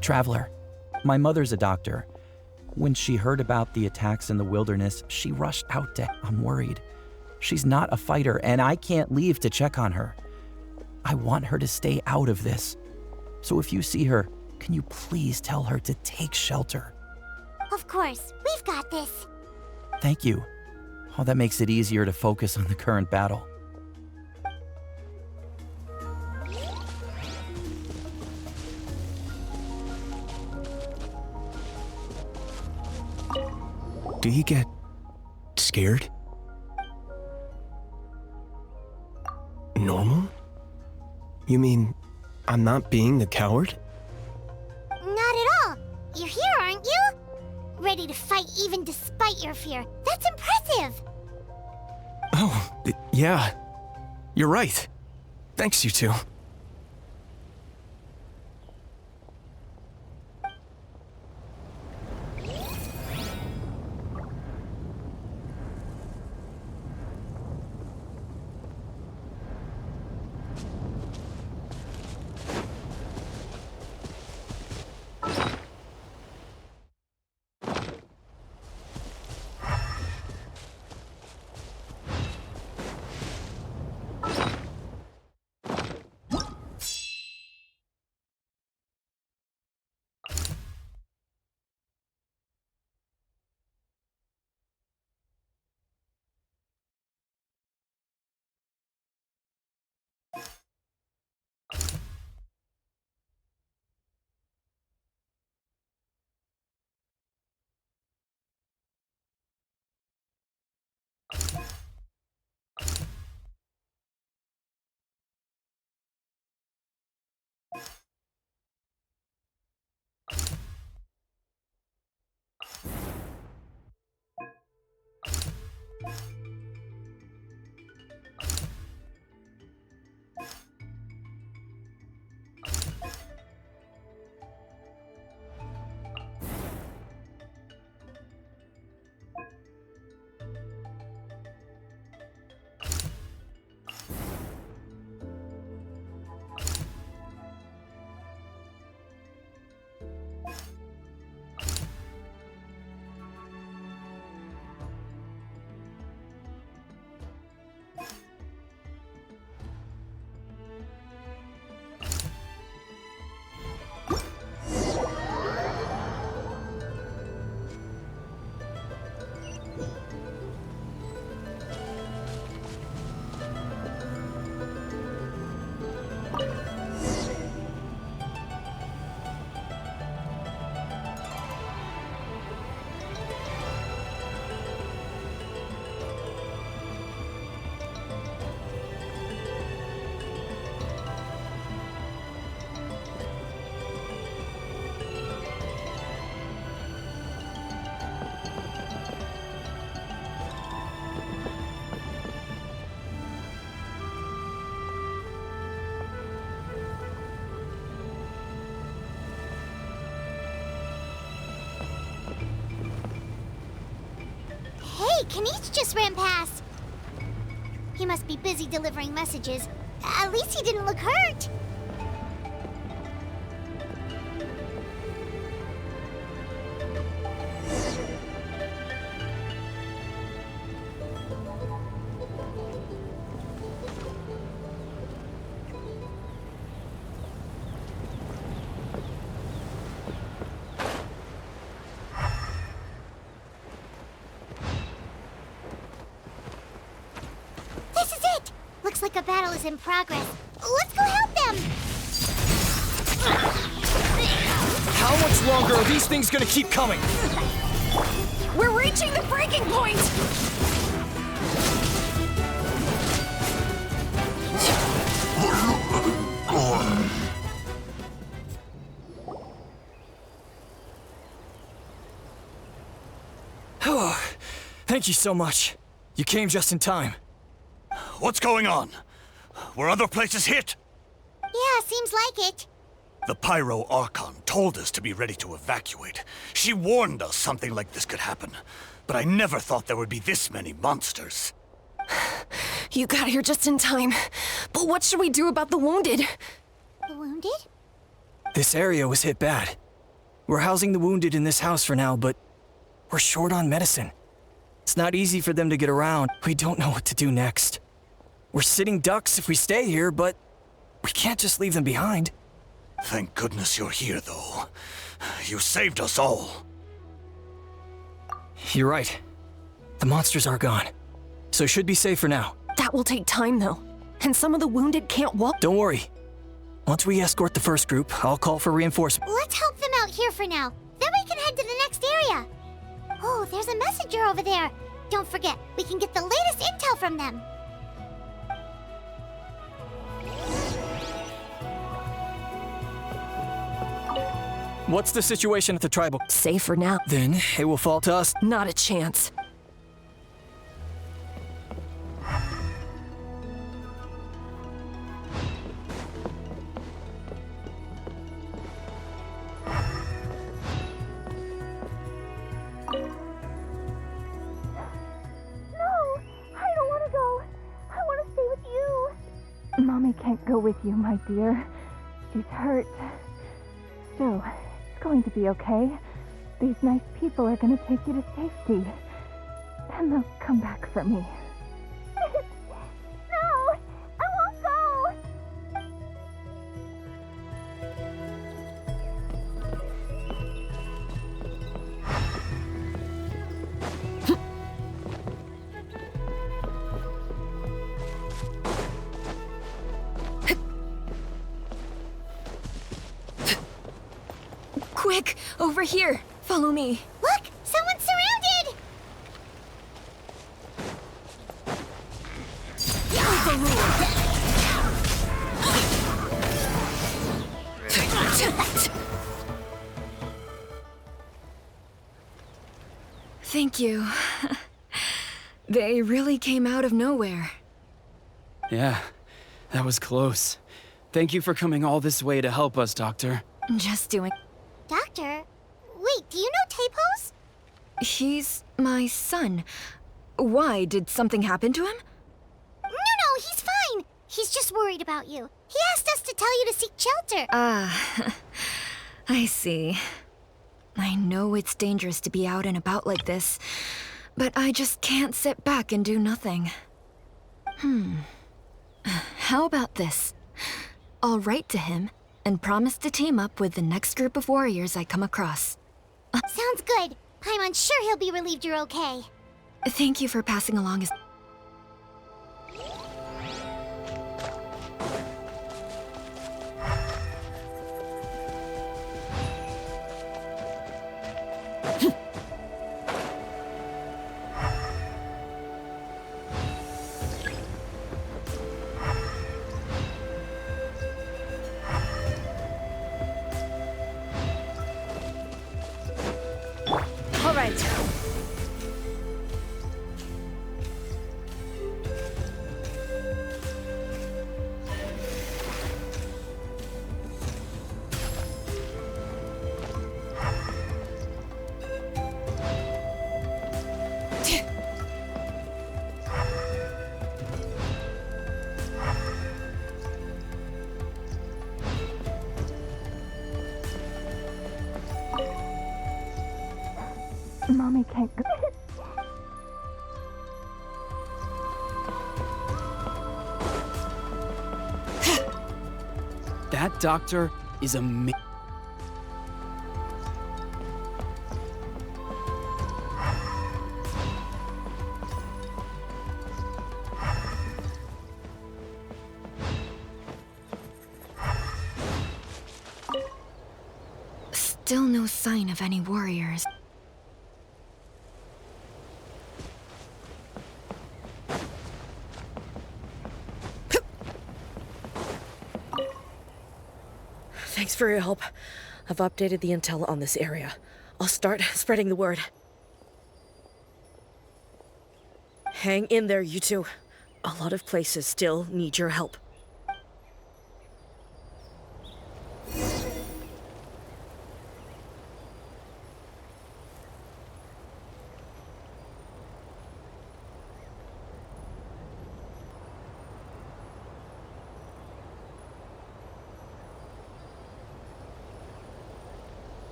Traveler, my mother's a doctor. When she heard about the attacks in the wilderness, she rushed out to... I'm worried. She's not a fighter, and I can't leave to check on her. I want her to stay out of this. So if you see her, can you please tell her to take shelter? Of course, we've got this. Thank you. Oh, that makes it easier to focus on the current battle. Do you get scared? Normal? You mean I'm not being a coward? Not at all. You're here, aren't you? Ready to fight even despite your fear. That's impressive. Oh, yeah. You're right. Thanks, you two. Hey, Kanish just ran past. He must be busy delivering messages. At least he didn't look hurt. This is it! Looks like a battle is in progress. Let's go help them! How much longer are these things gonna keep coming? We're reaching the breaking point! Thank you so much. You came just in time. What's going on? Were other places hit? Yeah, seems like it. The Pyro Archon told us to be ready to evacuate. She warned us something like this could happen. But I never thought there would be this many monsters. You got here just in time. But what should we do about the wounded? The wounded? This area was hit bad. We're housing the wounded in this house for now, but we're short on medicine. It's not easy for them to get around. We don't know what to do next. We're sitting ducks if we stay here, but we can't just leave them behind. Thank goodness you're here, though. You saved us all. You're right. The monsters are gone, so should be safe for now. That will take time, though. And some of the wounded can't walk. Don't worry. Once we escort the first group, I'll call for reinforcements. Let's help them out here for now. Then we can head to the next area. Oh, there's a messenger over there. Don't forget, we can get the latest intel from them. What's the situation at the tribal? Safe for now. Then it will fall to us. Not a chance. Mommy can't go with you, my dear. She's hurt. Still, it's going to be okay. These nice people are going to take you to safety. Then they'll come back for me. No! I won't go! Quick! Over here! Follow me. Look! Someone's surrounded! Thank you. They really came out of nowhere. Yeah, that was close. Thank you for coming all this way to help us, Doctor. Just doing... Doctor? Wait, do you know Tapos? He's my son. Why? Did something happen to him? No, he's fine. He's just worried about you. He asked us to tell you to seek shelter. Ah, I see. I know it's dangerous to be out and about like this, but I just can't sit back and do nothing. How about this? I'll write to him and promise to team up with the next group of warriors I come across. Sounds good. I'm sure he'll be relieved you're okay. Thank you for passing along his... All right. Mommy can't go. That doctor is amazing. Still no sign of any warriors. Thanks for your help. I've updated the intel on this area. I'll start spreading the word. Hang in there, you two. A lot of places still need your help.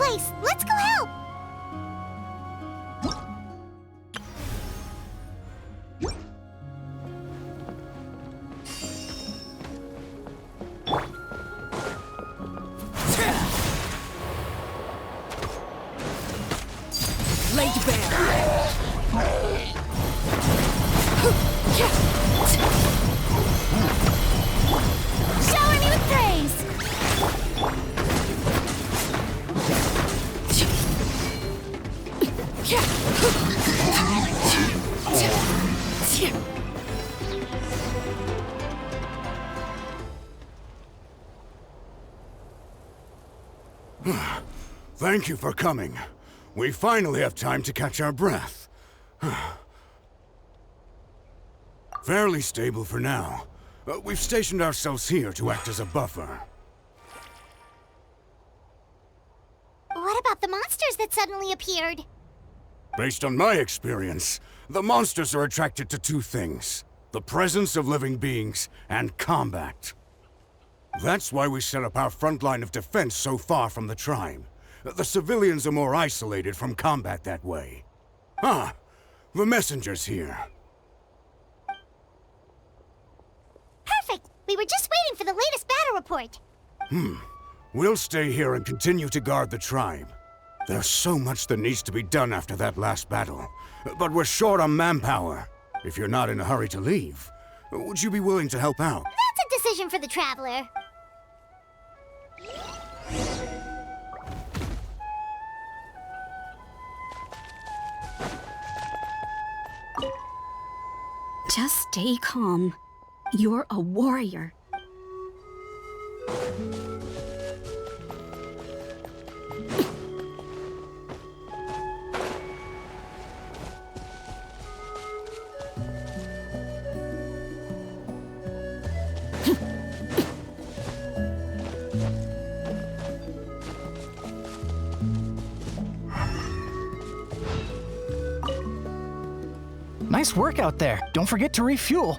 place. Let's go help. Laid bare. Shower me with praise. Thank you for coming. We finally have time to catch our breath. Fairly stable for now. We've stationed ourselves here to act as a buffer. What about the monsters that suddenly appeared? Based on my experience, the monsters are attracted to two things: the presence of living beings and combat. That's why we set up our front line of defense so far from the tribe. The civilians are more isolated from combat that way. Ah, the messenger's here. Perfect. We were just waiting for the latest battle report. We'll stay here and continue to guard the tribe. There's so much that needs to be done after that last battle. But we're short on manpower. If you're not in a hurry to leave, would you be willing to help out? That's a decision for the Traveler. Just stay calm. You're a warrior. Nice work out there. Don't forget to refuel.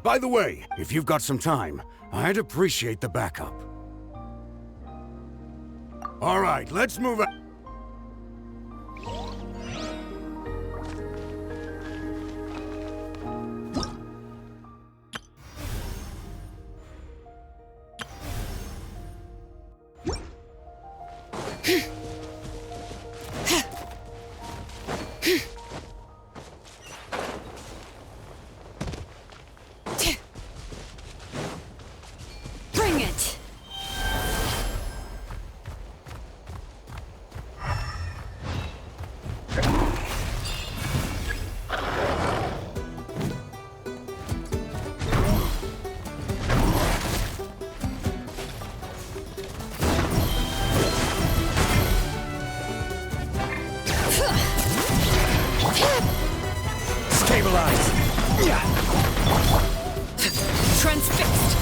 By the way, if you've got some time, I'd appreciate the backup. All right, let's move on. Bring it! Stabilize! Transfixed!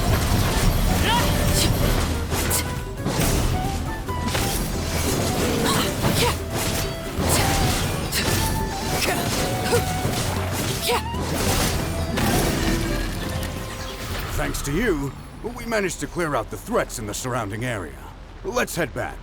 Thanks to you, we managed to clear out the threats in the surrounding area. Let's head back.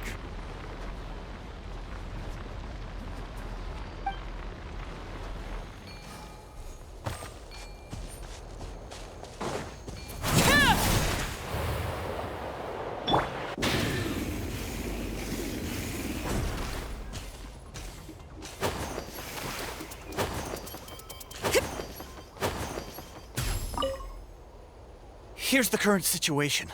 Here's the current situation.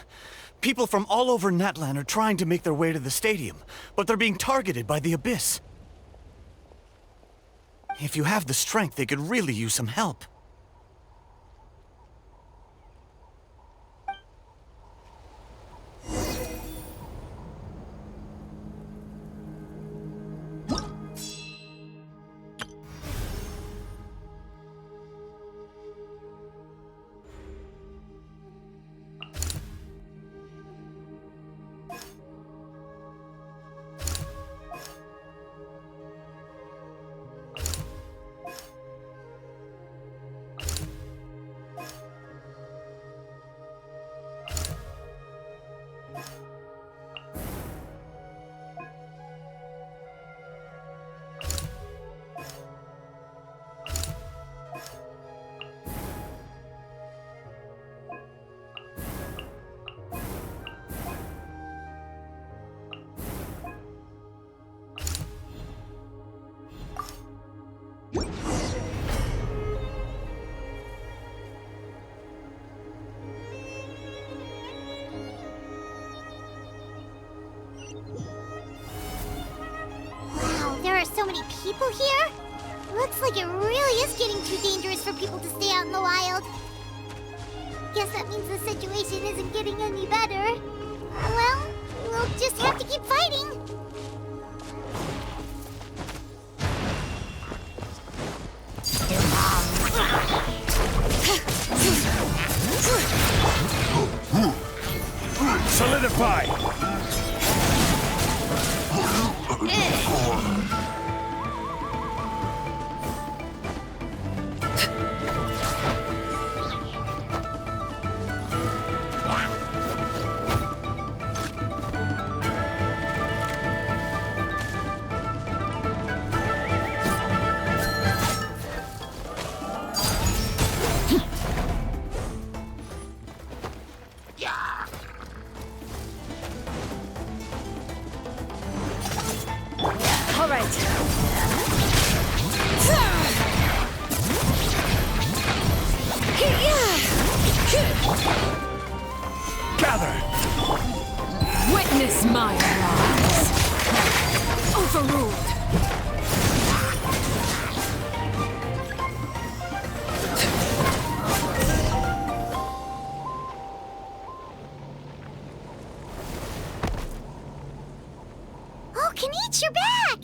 People from all over Natlan are trying to make their way to the stadium, but they're being targeted by the Abyss. If you have the strength, they could really use some help. So many people here? Looks like it really is getting too dangerous for people to stay out in the wild. Guess that means the situation isn't getting any better. Well, we'll just have to keep fighting. Solidify! Witness my rise. Overruled. Oh, Kenichi, you're back!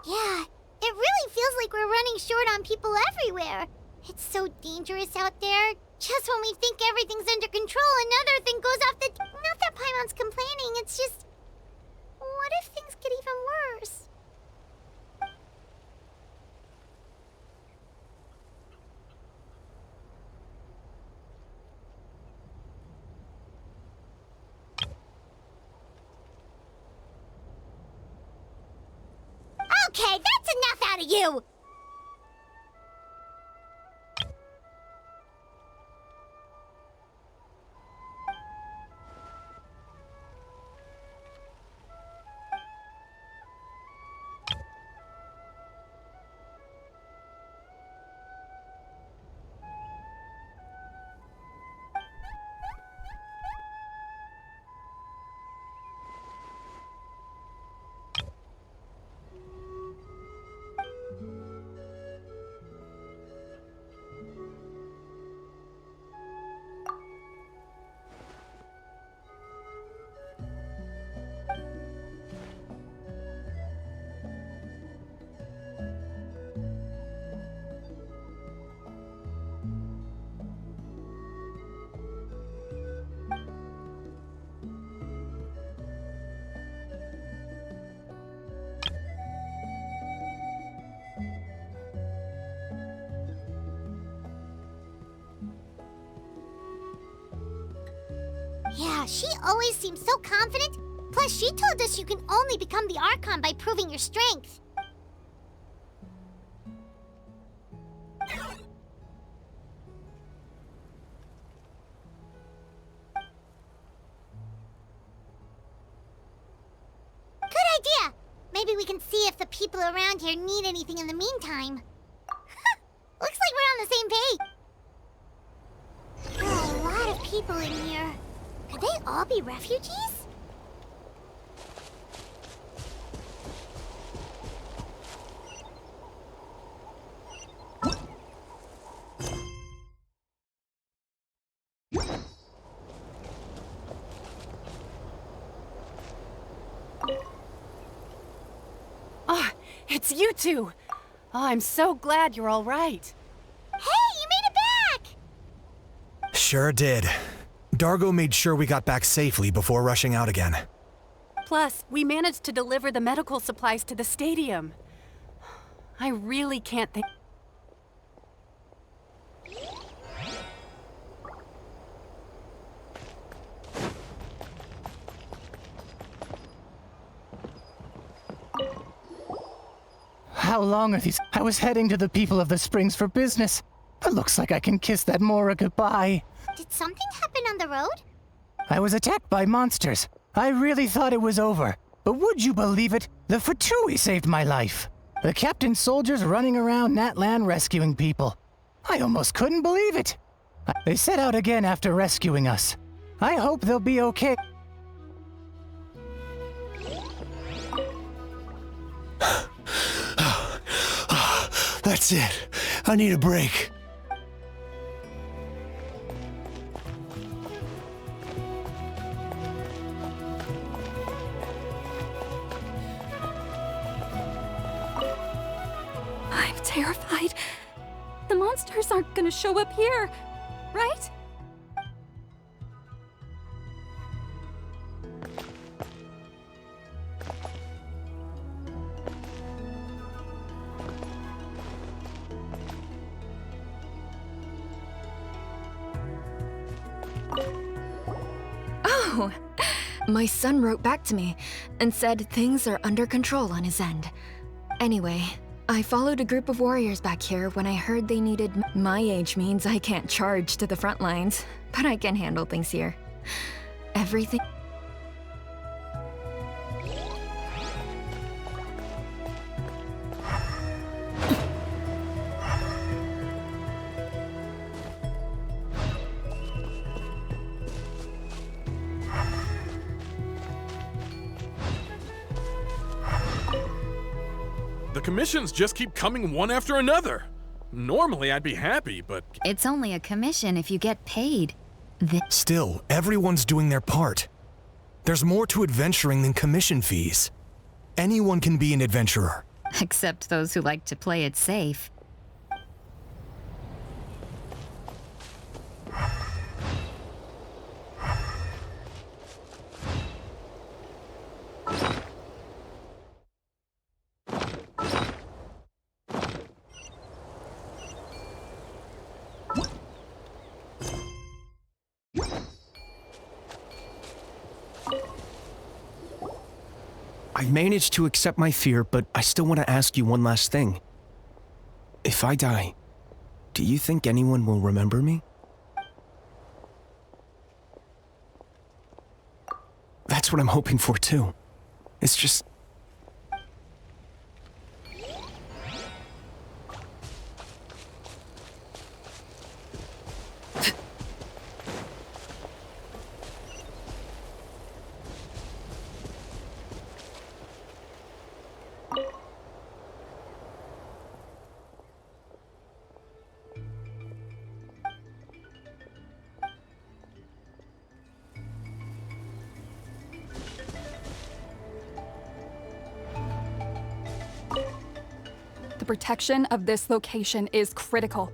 Yeah, it really feels like we're running short on people everywhere. It's so dangerous out there. Just when we think everything's under control, another thing goes off the... Not that Paimon's complaining, it's just... What Okay, that's enough out of you! Yeah, she always seems so confident. Plus, she told us you can only become the Archon by proving your strength. Good idea! Maybe we can see if the people around here need anything in the meantime. Looks like we're on the same page. There are a lot of people in here. Could they all be refugees? Oh, it's you two! Oh, I'm so glad you're all right. Hey, you made it back! Sure did. Dargo made sure we got back safely before rushing out again. Plus, we managed to deliver the medical supplies to the stadium. I really can't think. How long are these? I was heading to the people of the Springs for business. It looks like I can kiss that Mora goodbye. Did something happen on the road? I was attacked by monsters. I really thought it was over. But would you believe it? The Fatui saved my life. The captain's soldiers running around Natlan rescuing people. I almost couldn't believe it. They set out again after rescuing us. I hope they'll be okay. That's it. I need a break. I'm terrified. The monsters aren't gonna show up here, right? Oh, my son wrote back to me and said things are under control on his end. Anyway, I followed a group of warriors back here when I heard they needed. My age means I can't charge to the front lines, but I can handle things here. Everything. The commissions just keep coming one after another. Normally I'd be happy, but... It's only a commission if you get paid. Still, everyone's doing their part. There's more to adventuring than commission fees. Anyone can be an adventurer. Except those who like to play it safe. I've managed to accept my fear, but I still want to ask you one last thing. If I die, do you think anyone will remember me? That's what I'm hoping for too. It's just... The protection of this location is critical.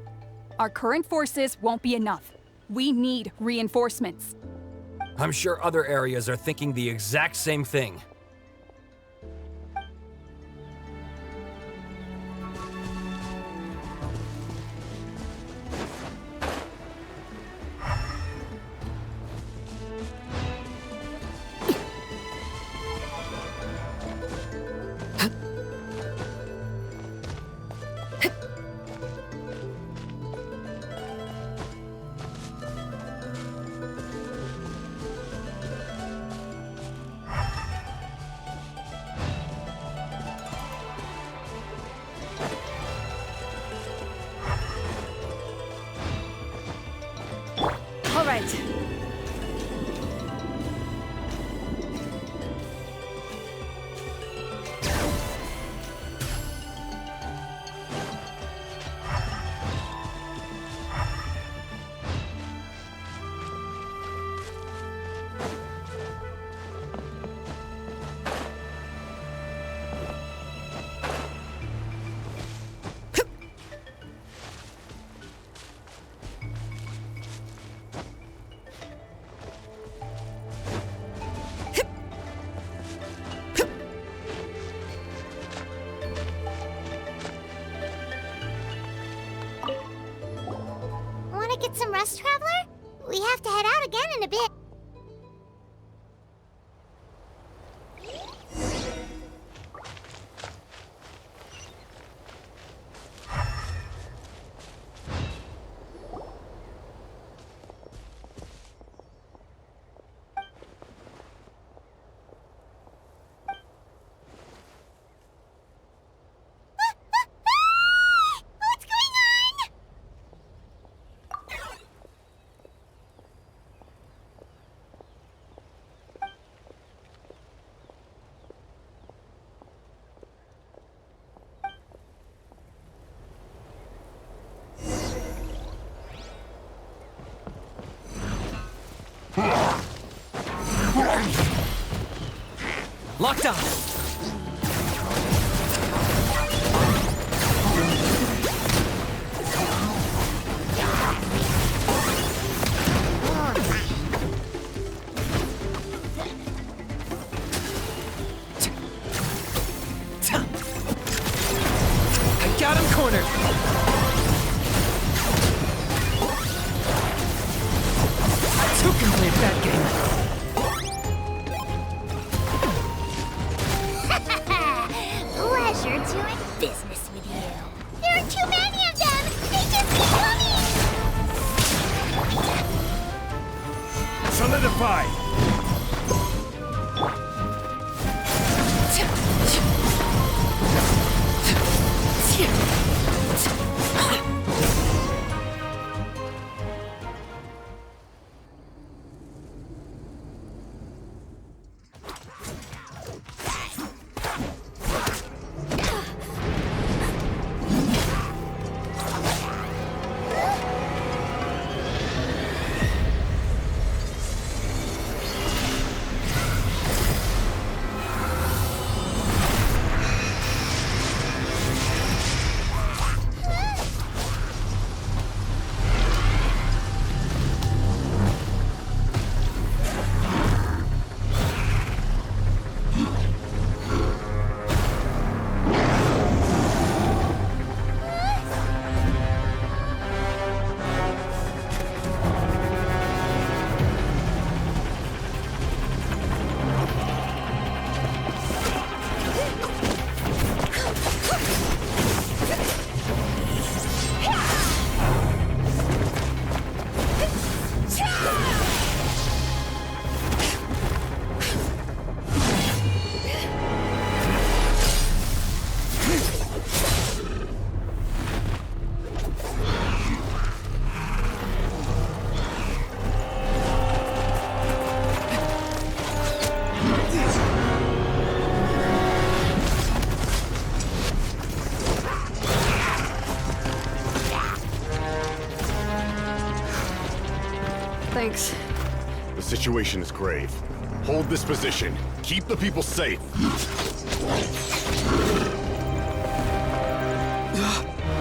Our current forces won't be enough. We need reinforcements. I'm sure other areas are thinking the exact same thing. All right. Want to get some rest, Traveler? We have to head out again in a bit. What's going on? Lockdown! I got him cornered! Who can play that game? Pleasure doing business with you. There are too many of them! They just keep coming! Solidify! Thanks. The situation is grave. Hold this position. Keep the people safe.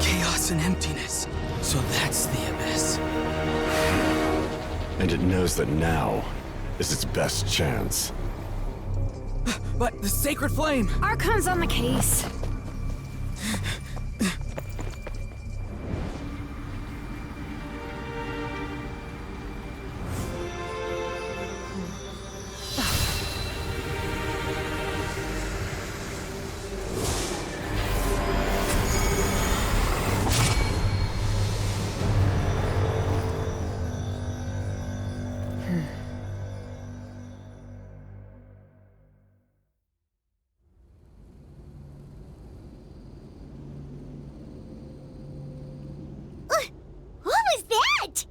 Chaos and emptiness. So that's the abyss. And it knows that now is its best chance. But the sacred flame! Archon's on the case. What was that?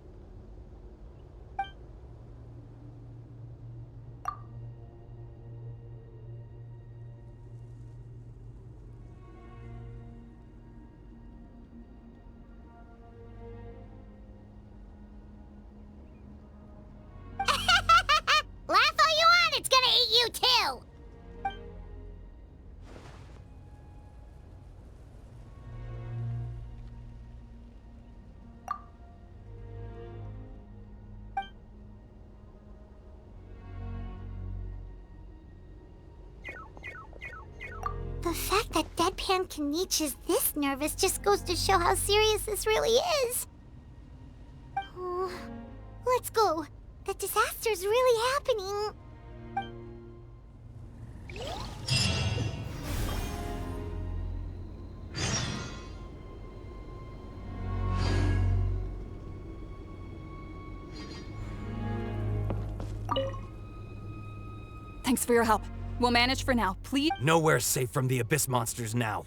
Laugh all you want, it's gonna eat you too! The fact that Deadpan Kaniche is this nervous just goes to show how serious this really is. Oh, let's go. The disaster's really happening. Thanks for your help. We'll manage for now. Please. Nowhere safe from the Abyss monsters now.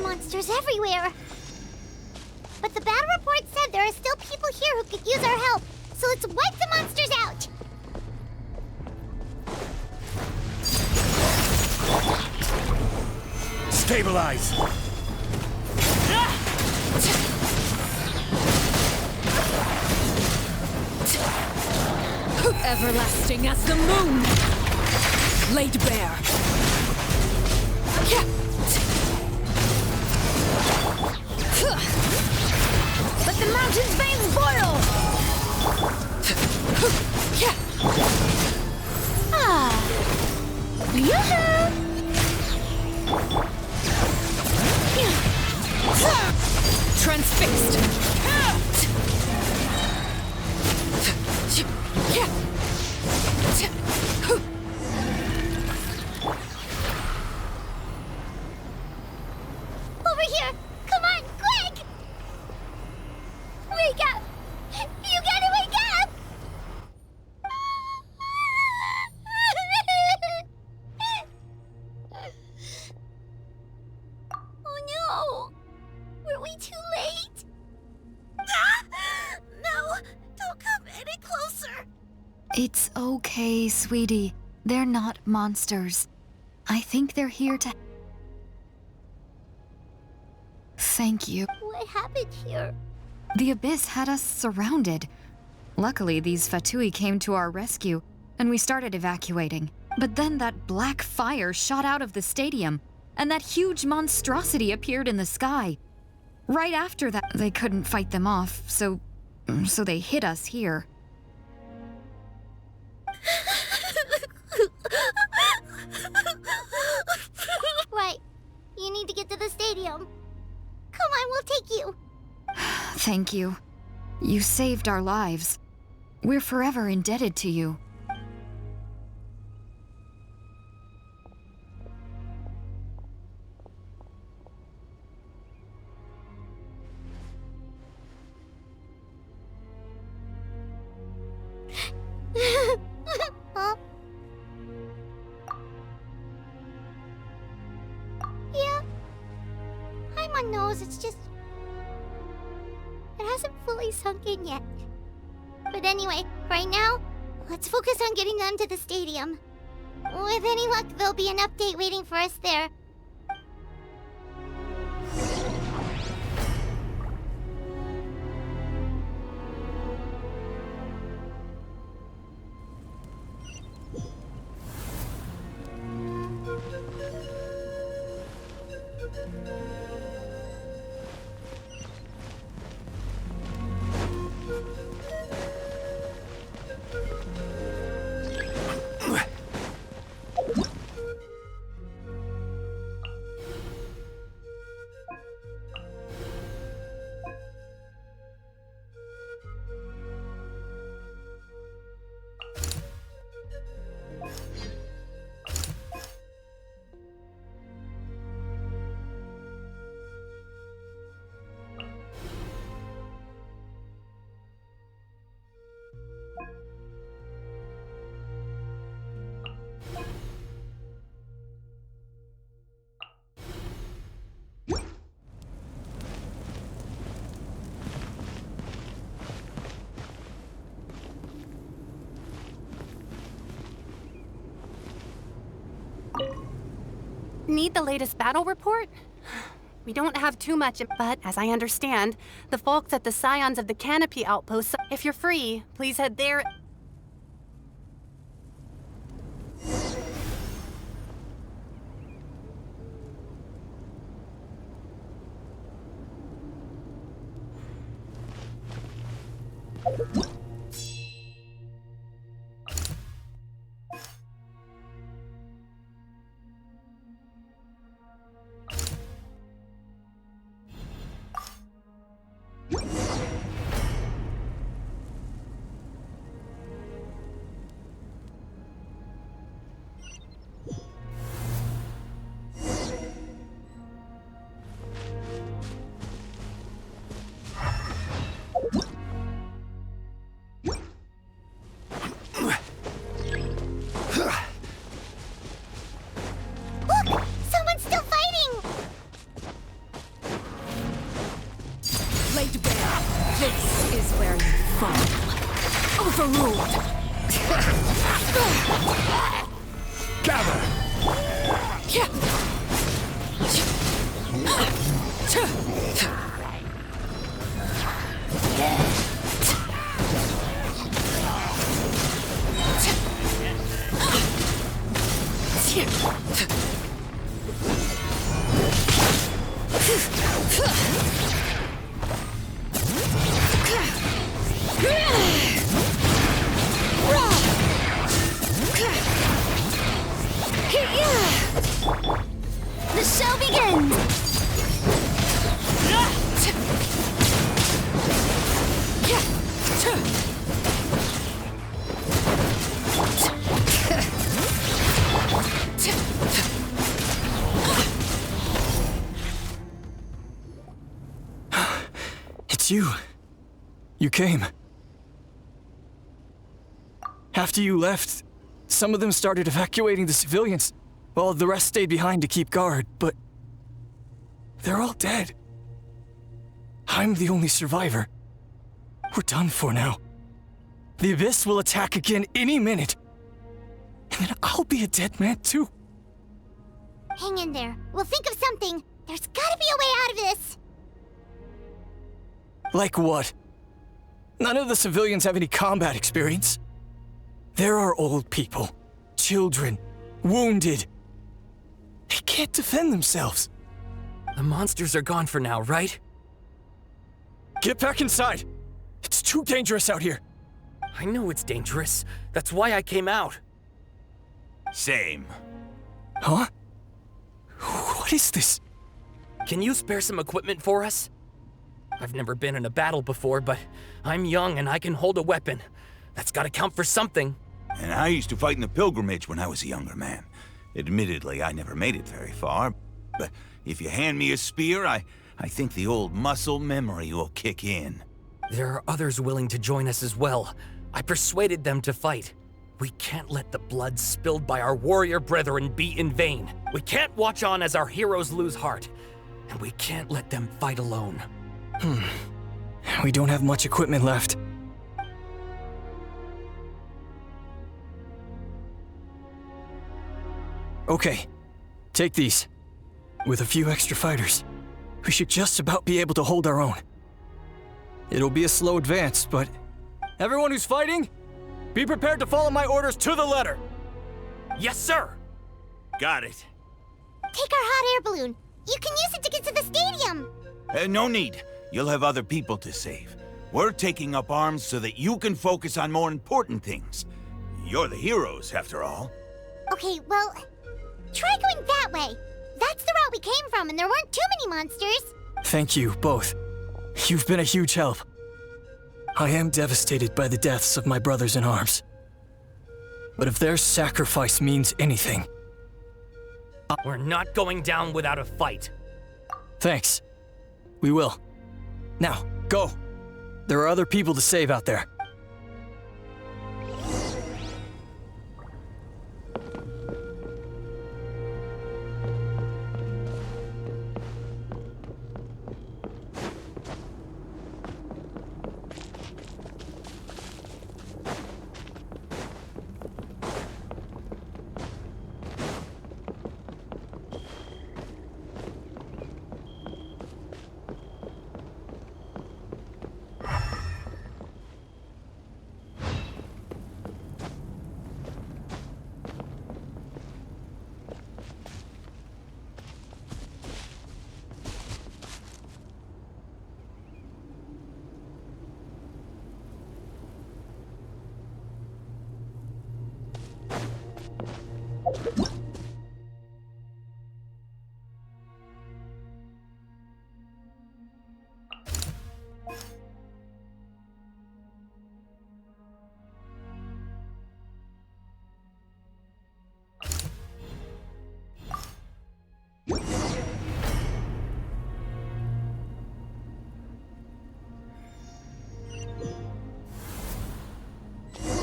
Monsters everywhere. But the battle report said there are still people here who could use our help. So let's wipe the monsters out. Stabilize! Everlasting as the moon, laid bare. Let the mountain's veins boil! Ah! Yoo-hoo! Transfixed. way too late. Ah! No, don't come any closer. It's okay, sweetie. They're not monsters. I think they're here to... Thank you. What happened here? The Abyss had us surrounded. Luckily, these Fatui came to our rescue, and we started evacuating. But then that black fire shot out of the stadium, and that huge monstrosity appeared in the sky. Right after that, they couldn't fight them off, so they hit us here. Right. You need to get to the stadium. Come on, we'll take you. Thank you. You saved our lives. We're forever indebted to you. Huh? Yeah. Paimon knows, it's just... it hasn't fully sunk in yet. But anyway, right now, let's focus on getting them to the stadium. With any luck, there'll be an update waiting for us there. Need the latest battle report? We don't have too much, but as I understand, the folks at the Scions of the Canopy Outpost, if you're free, please head there. The show begins! It's you. You came. After you left, some of them started evacuating the civilians, while the rest stayed behind to keep guard, but they're all dead. I'm the only survivor. We're done for now. The Abyss will attack again any minute. And then I'll be a dead man too. Hang in there. We'll think of something. There's gotta be a way out of this. Like what? None of the civilians have any combat experience. There are old people, children, wounded. They can't defend themselves. The monsters are gone for now, right? Get back inside! It's too dangerous out here. I know it's dangerous. That's why I came out. Same. Huh? What is this? Can you spare some equipment for us? I've never been in a battle before, but I'm young and I can hold a weapon. That's gotta count for something. And I used to fight in the pilgrimage when I was a younger man. Admittedly, I never made it very far, but if you hand me a spear, I think the old muscle memory will kick in. There are others willing to join us as well. I persuaded them to fight. We can't let the blood spilled by our warrior brethren be in vain. We can't watch on as our heroes lose heart. And we can't let them fight alone. We don't have much equipment left. Okay, take these. With a few extra fighters, we should just about be able to hold our own. It'll be a slow advance, but everyone who's fighting, be prepared to follow my orders to the letter. Yes, sir! Got it. Take our hot air balloon. You can use it to get to the stadium. No need. You'll have other people to save. We're taking up arms so that you can focus on more important things. You're the heroes, after all. Okay, well, try going that way. That's the route we came from, and there weren't too many monsters. Thank you, both. You've been a huge help. I am devastated by the deaths of my brothers in arms. But if their sacrifice means anything... We're not going down without a fight. Thanks. We will. Now, go. There are other people to save out there.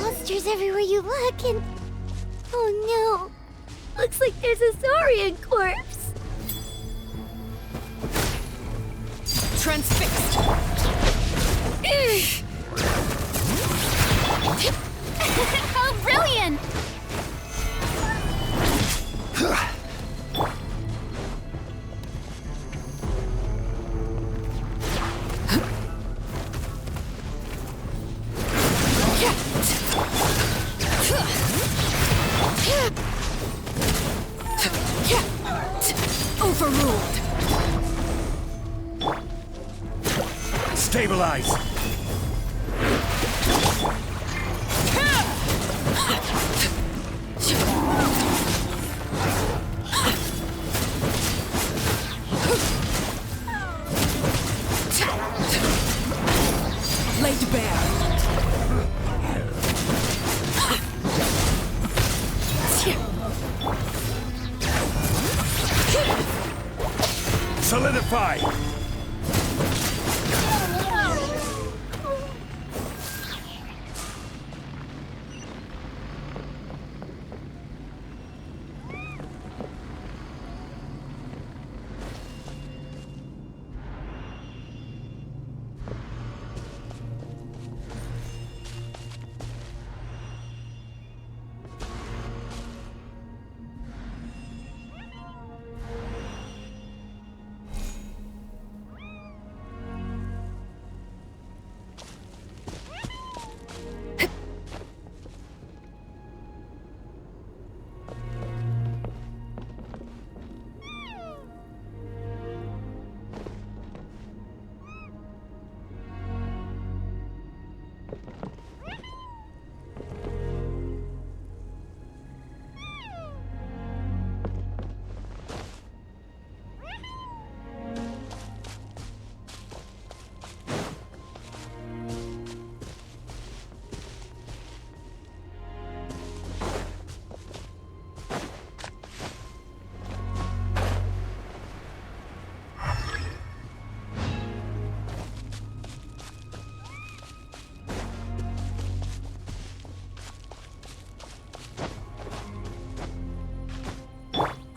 Monsters everywhere you look, and... Oh no! Looks like there's a Saurian corpse! Transfixed! Oh, brilliant! Overruled! Stabilize! Laid bare! Solidify!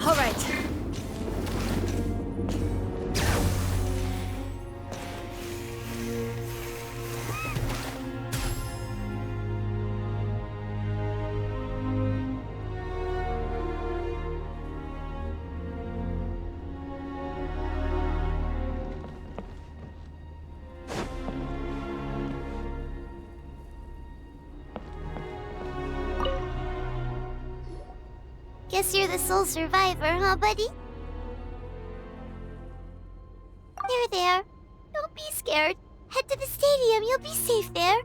All right. Guess you're the sole survivor, huh, buddy? There. Don't be scared. Head to the stadium, you'll be safe there.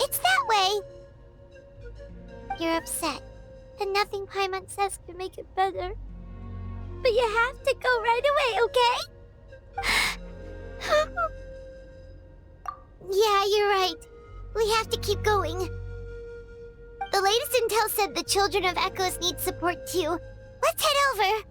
It's that way. You're upset, and nothing Paimon says can make it better. But you have to go right away, okay? Yeah, you're right. We have to keep going. The latest intel said the Children of Echoes need support too. Let's head over.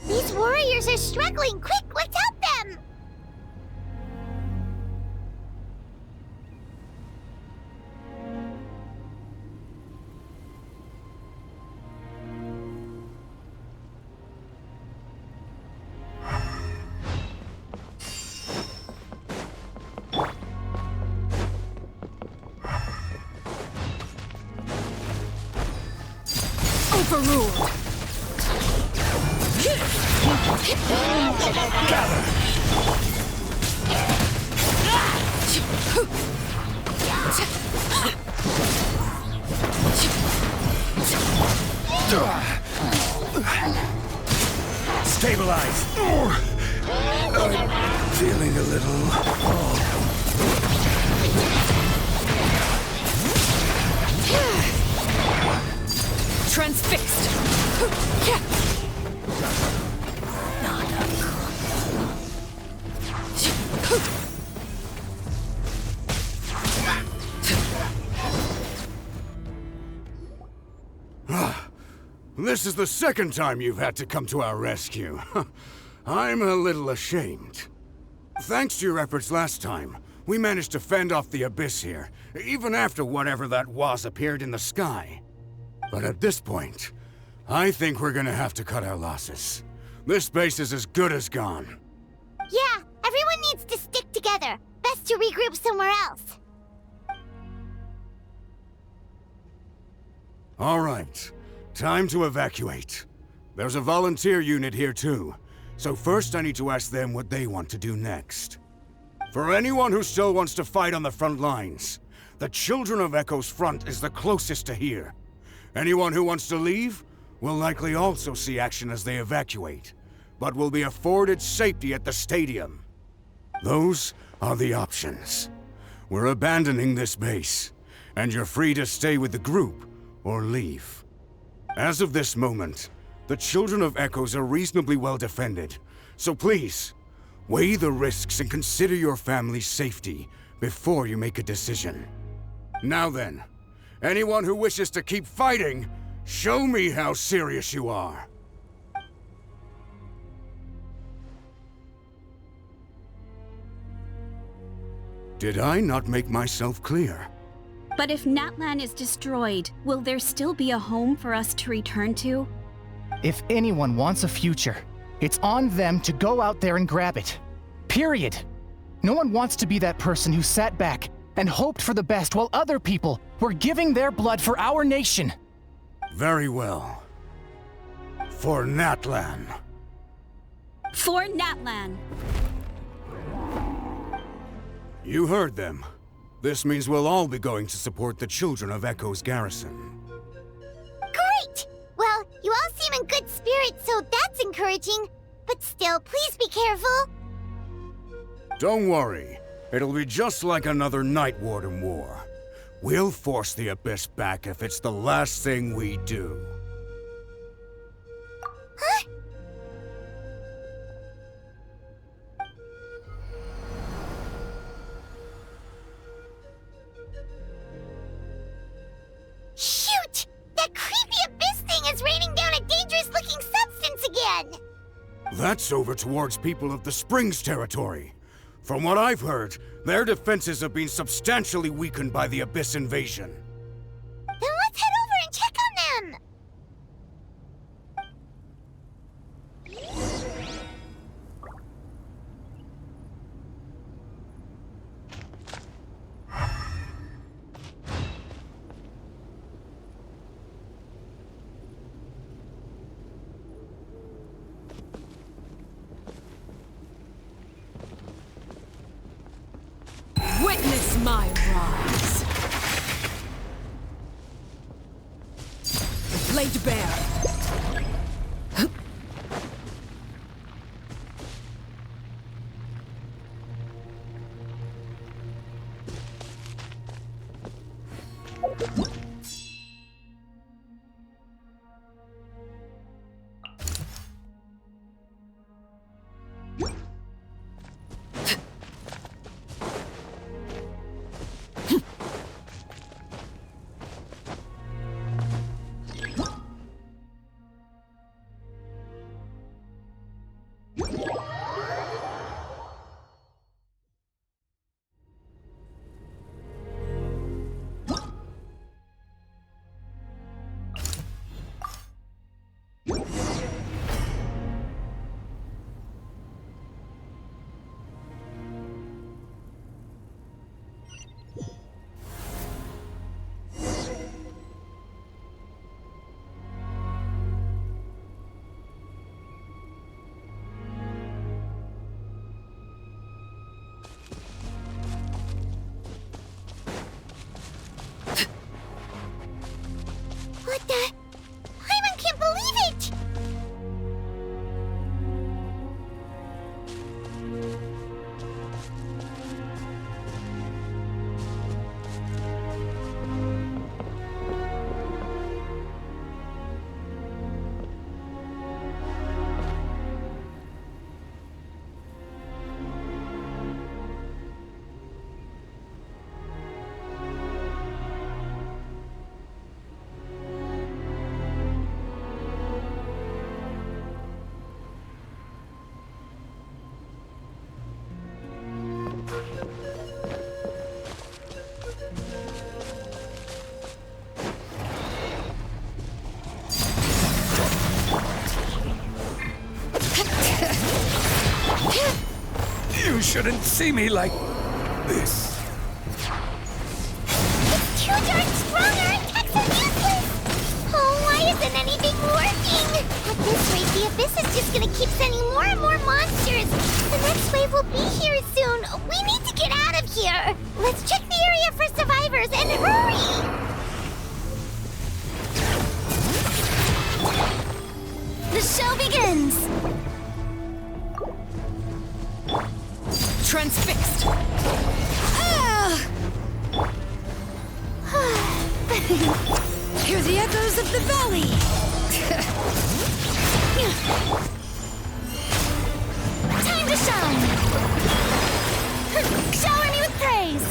These warriors are struggling. Quick, let's help them! Overruled. Stabilize. I'm feeling a little. Transfixed. This is the second time you've had to come to our rescue. I'm a little ashamed. Thanks to your efforts last time, we managed to fend off the abyss here, even after whatever that was appeared in the sky. But at this point, I think we're gonna have to cut our losses. This base is as good as gone. Yeah, everyone needs to stick together. Best to regroup somewhere else. All right, time to evacuate. There's a volunteer unit here too, so first I need to ask them what they want to do next. For anyone who still wants to fight on the front lines, the Children of Echo's front is the closest to here. Anyone who wants to leave will likely also see action as they evacuate, but will be afforded safety at the stadium. Those are the options. We're abandoning this base, and you're free to stay with the group or leave. As of this moment, the Children of Echoes are reasonably well defended, so please, weigh the risks and consider your family's safety before you make a decision. Now then, anyone who wishes to keep fighting, show me how serious you are. Did I not make myself clear? But if Natlan is destroyed, will there still be a home for us to return to? If anyone wants a future, it's on them to go out there and grab it. Period. No one wants to be that person who sat back and hoped for the best while other people were giving their blood for our nation. Very well. For Natlan. For Natlan. You heard them. This means we'll all be going to support the Children of Echo's garrison. Great! Well, you all seem in good spirits, so that's encouraging. But still, please be careful. Don't worry. It'll be just like another Night Warden war. We'll force the Abyss back if it's the last thing we do. Huh? Shoot! That creepy Abyss thing is raining down a dangerous-looking substance again! That's over towards people of the Springs territory. From what I've heard, their defenses have been substantially weakened by the Abyss invasion. Then let's head over and check on them! Witness my rise. Laid bare. What the? Hyman can't believe it! You shouldn't see me like this. It's too darn strong! Our attacks are useless! Oh, why isn't anything working? At this rate, the Abyss is just gonna keep sending more and more monsters. The next wave will be here soon. We need to here! Let's check the area for survivors and hurry! The show begins! Transfixed! Hear the echoes of the valley! Time to shine! Shower me with praise!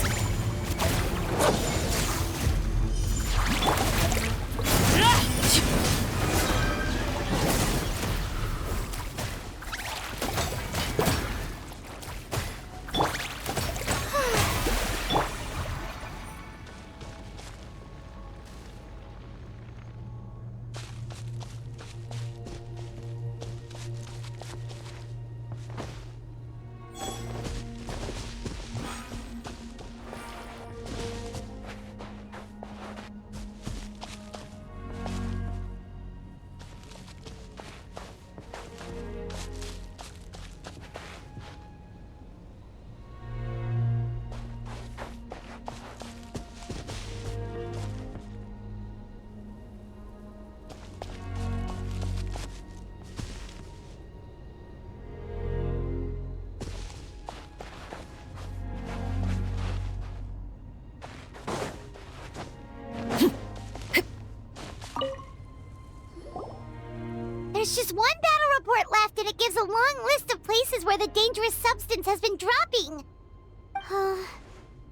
There's just one battle report left, and it gives a long list of places where the dangerous substance has been dropping.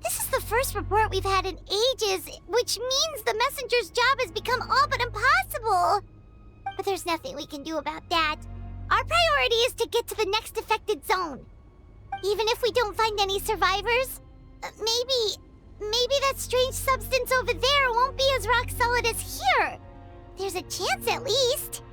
This is the first report we've had in ages, which means the messenger's job has become all but impossible. But there's nothing we can do about that. Our priority is to get to the next affected zone. Even if we don't find any survivors, maybe that strange substance over there won't be as rock solid as here. There's a chance at least.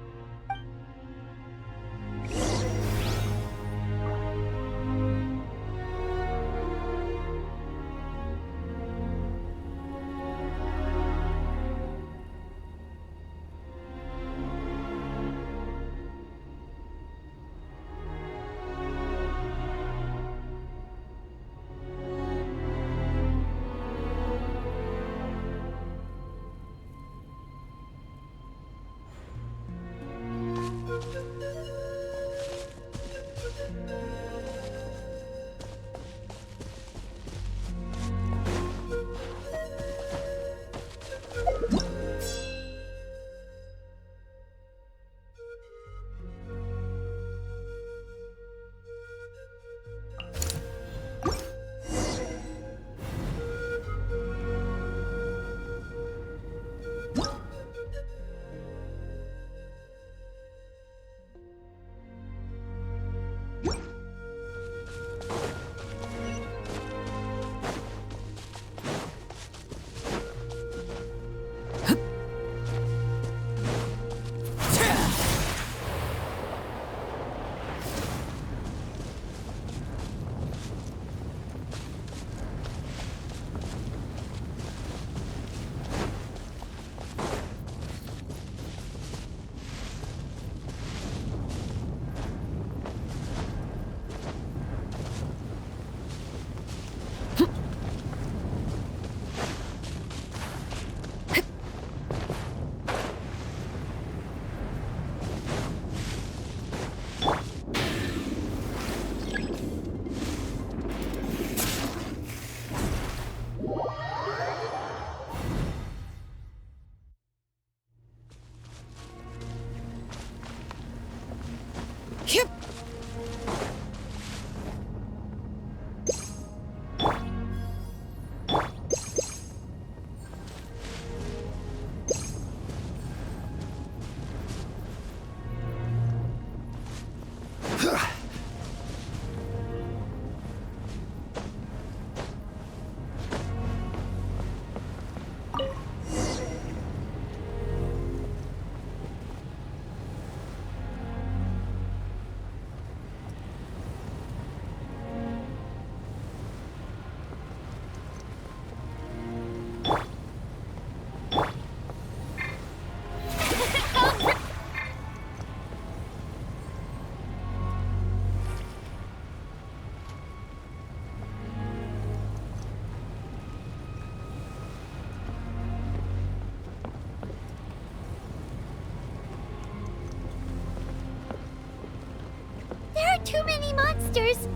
monsters!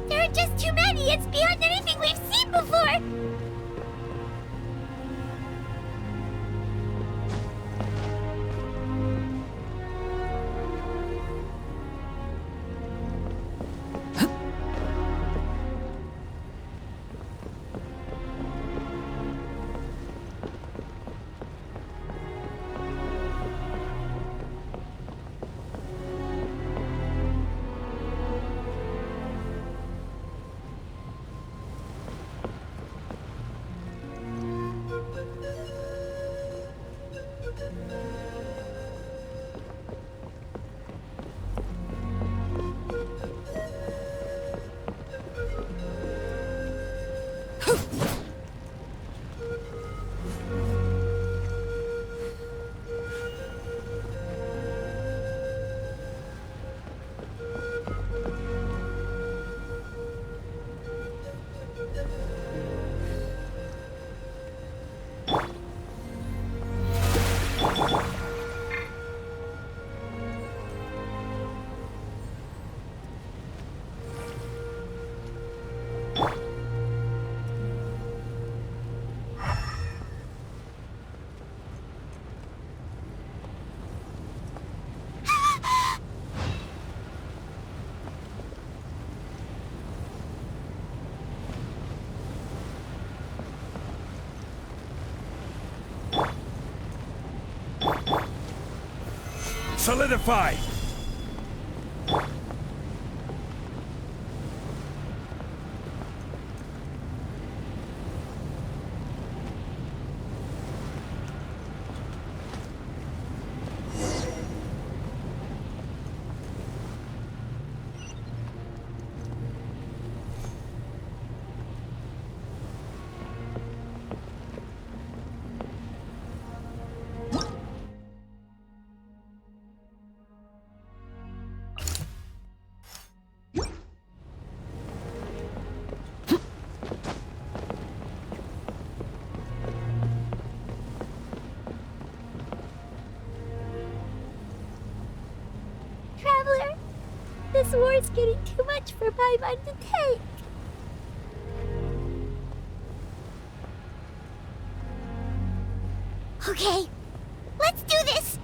There are just too many! It's beyond anything we've seen before! Solidify! Traveler, this war is getting too much for my mind to take. Okay, let's do this!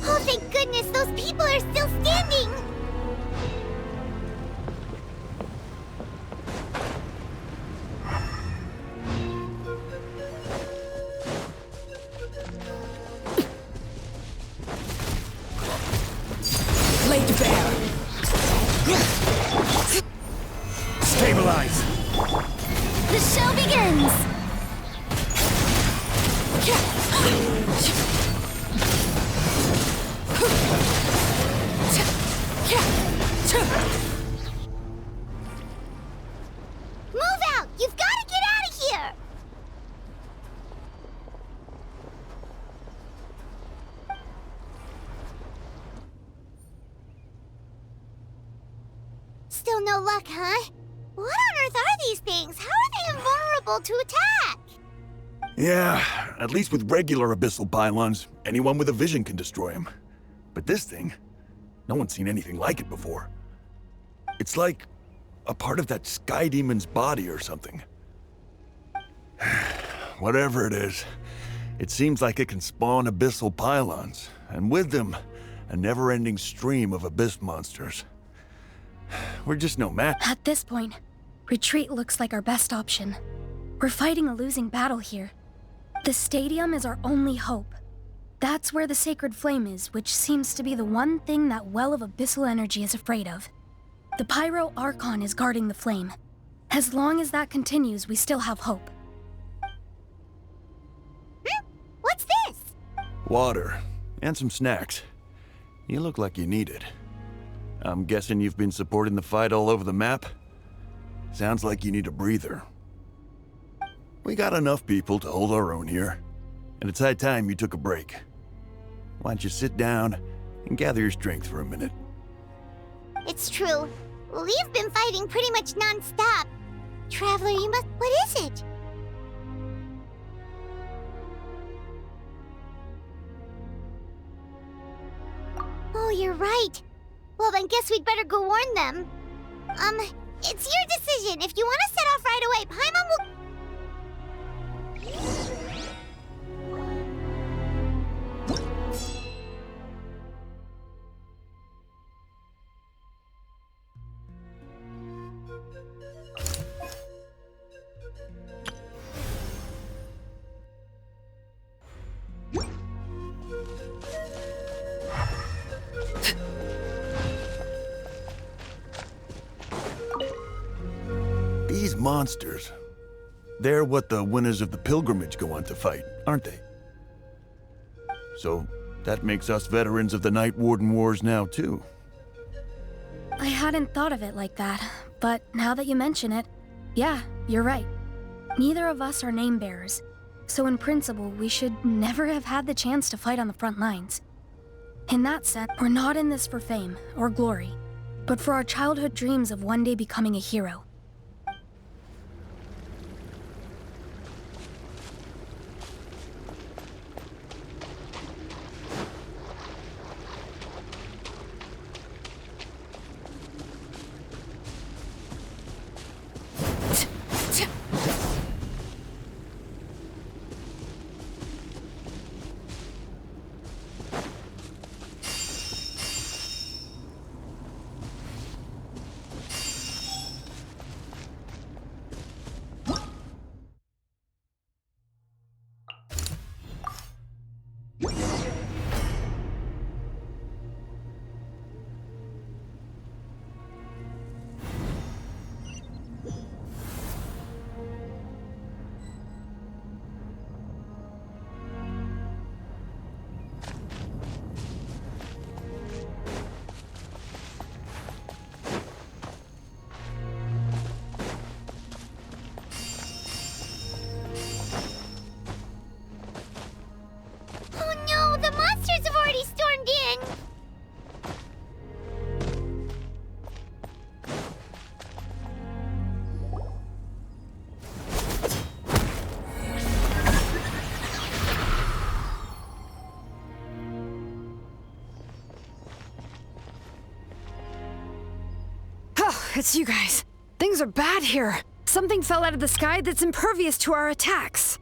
Oh, thank goodness, those people are still standing! Laid to bear. Stabilize! The show begins! Move out! You've got to get out of here! Still no luck, huh? What on earth are these things? How are they invulnerable to attack? Yeah, at least with regular abyssal pylons, anyone with a vision can destroy them. But this thing, no one's seen anything like it before. It's like a part of that sky demon's body or something. Whatever it is, it seems like it can spawn abyssal pylons, and with them, a never-ending stream of abyss monsters. We're just no match. At this point, retreat looks like our best option. We're fighting a losing battle here. The stadium is our only hope. That's where the sacred flame is, which seems to be the one thing that well of abyssal energy is afraid of. The Pyro Archon is guarding the flame. As long as that continues, we still have hope. What's this? Water. And some snacks. You look like you need it. I'm guessing you've been supporting the fight all over the map? Sounds like you need a breather. We got enough people to hold our own here, and it's high time you took a break. Why don't you sit down and gather your strength for a minute? It's true. We've been fighting pretty much non-stop. Traveler, you must... What is it? Oh, you're right. Well, then guess we'd better go warn them. It's your decision. If you want to set off right away, Paimon will... These monsters, they're what the winners of the pilgrimage go on to fight, aren't they? So, that makes us veterans of the Night Warden Wars now, too. I hadn't thought of it like that, but now that you mention it, yeah, you're right. Neither of us are name bearers, so in principle, we should never have had the chance to fight on the front lines. In that sense, we're not in this for fame or glory, but for our childhood dreams of one day becoming a hero. It's you guys. Things are bad here. Something fell out of the sky that's impervious to our attacks.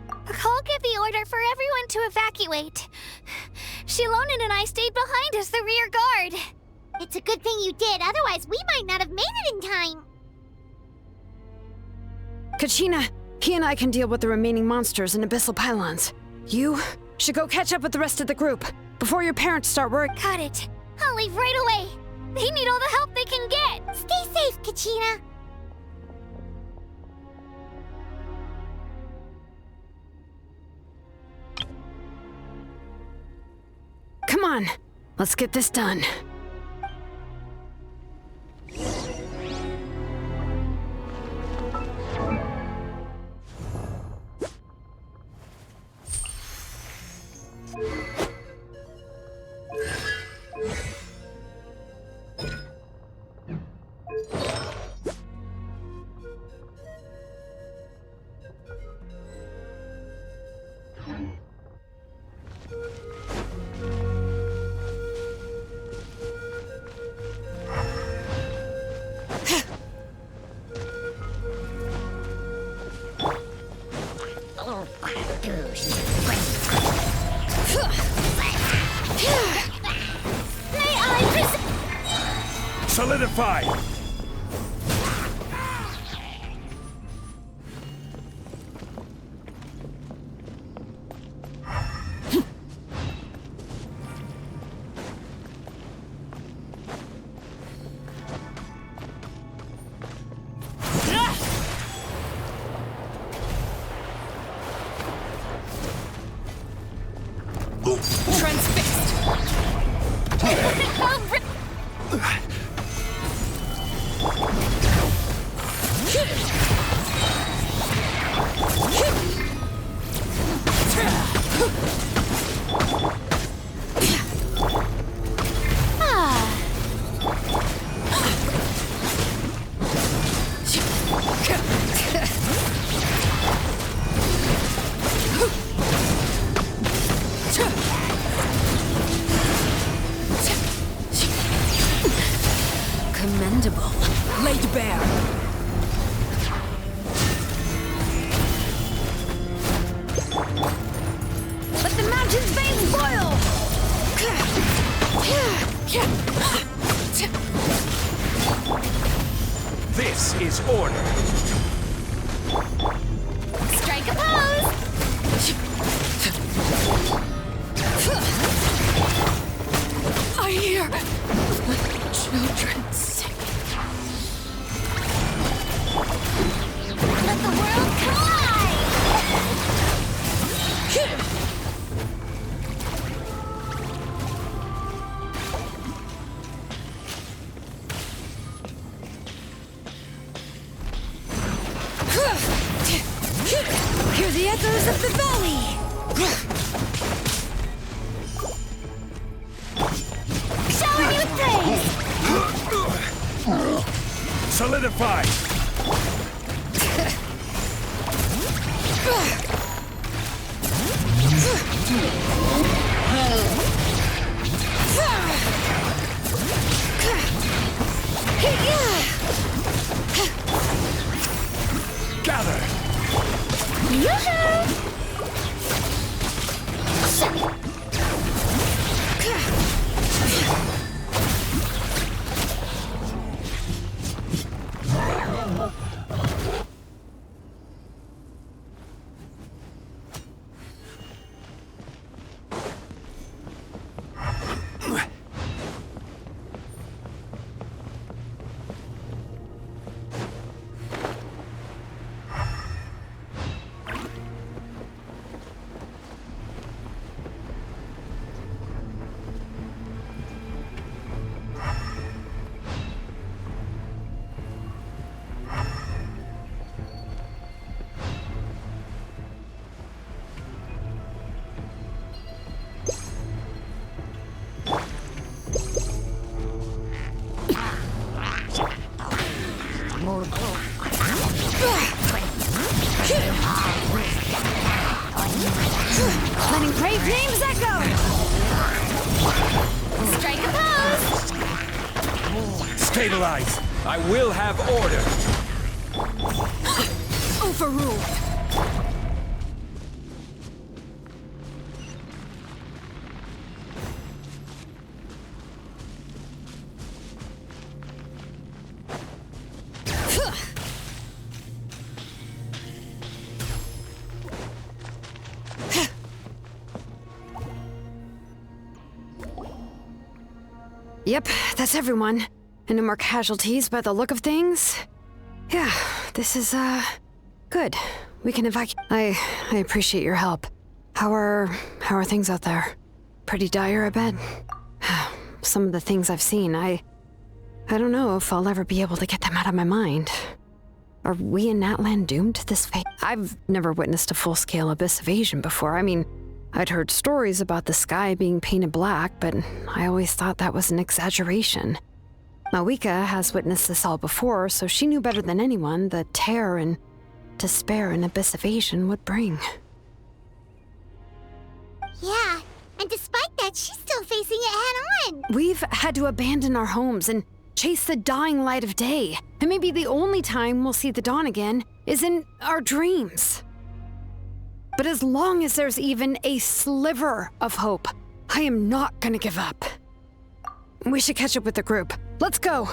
Cole gave the order for everyone to evacuate. Shilonen and I stayed behind as the rear guard. It's a good thing you did, otherwise we might not have made it in time. Kachina, he and I can deal with the remaining monsters and abyssal pylons. You should go catch up with the rest of the group before your parents start work. Got it. I'll leave right away. They need all the help they can get. Stay safe, Kachina. Come on, let's get this done. Solidify! Commendable. Laid bare. Let the mountain's veins boil! This is order. Strike a pose! I hear children sing. Let the world collide! Hear the echoes of the valley! Shower me with praise! Solidify! Gather! Letting brave names echo! Strike a pose! Stabilize! I will have order! Overruled. Yep, that's everyone. And no more casualties by the look of things. Yeah, this is, good. We can evacuate. I appreciate your help. How are things out there? Pretty dire, I bet. Some of the things I've seen, I don't know if I'll ever be able to get them out of my mind. Are we in Natlan doomed to this fate? I've never witnessed a full-scale abyss invasion before. I mean, I'd heard stories about the sky being painted black, but I always thought that was an exaggeration. Mawika has witnessed this all before, so she knew better than anyone the terror and despair an abyss invasion would bring. Yeah, and despite that, she's still facing it head-on. We've had to abandon our homes and chase the dying light of day. And maybe the only time we'll see the dawn again is in our dreams. But as long as there's even a sliver of hope, I am not gonna give up. We should catch up with the group. Let's go!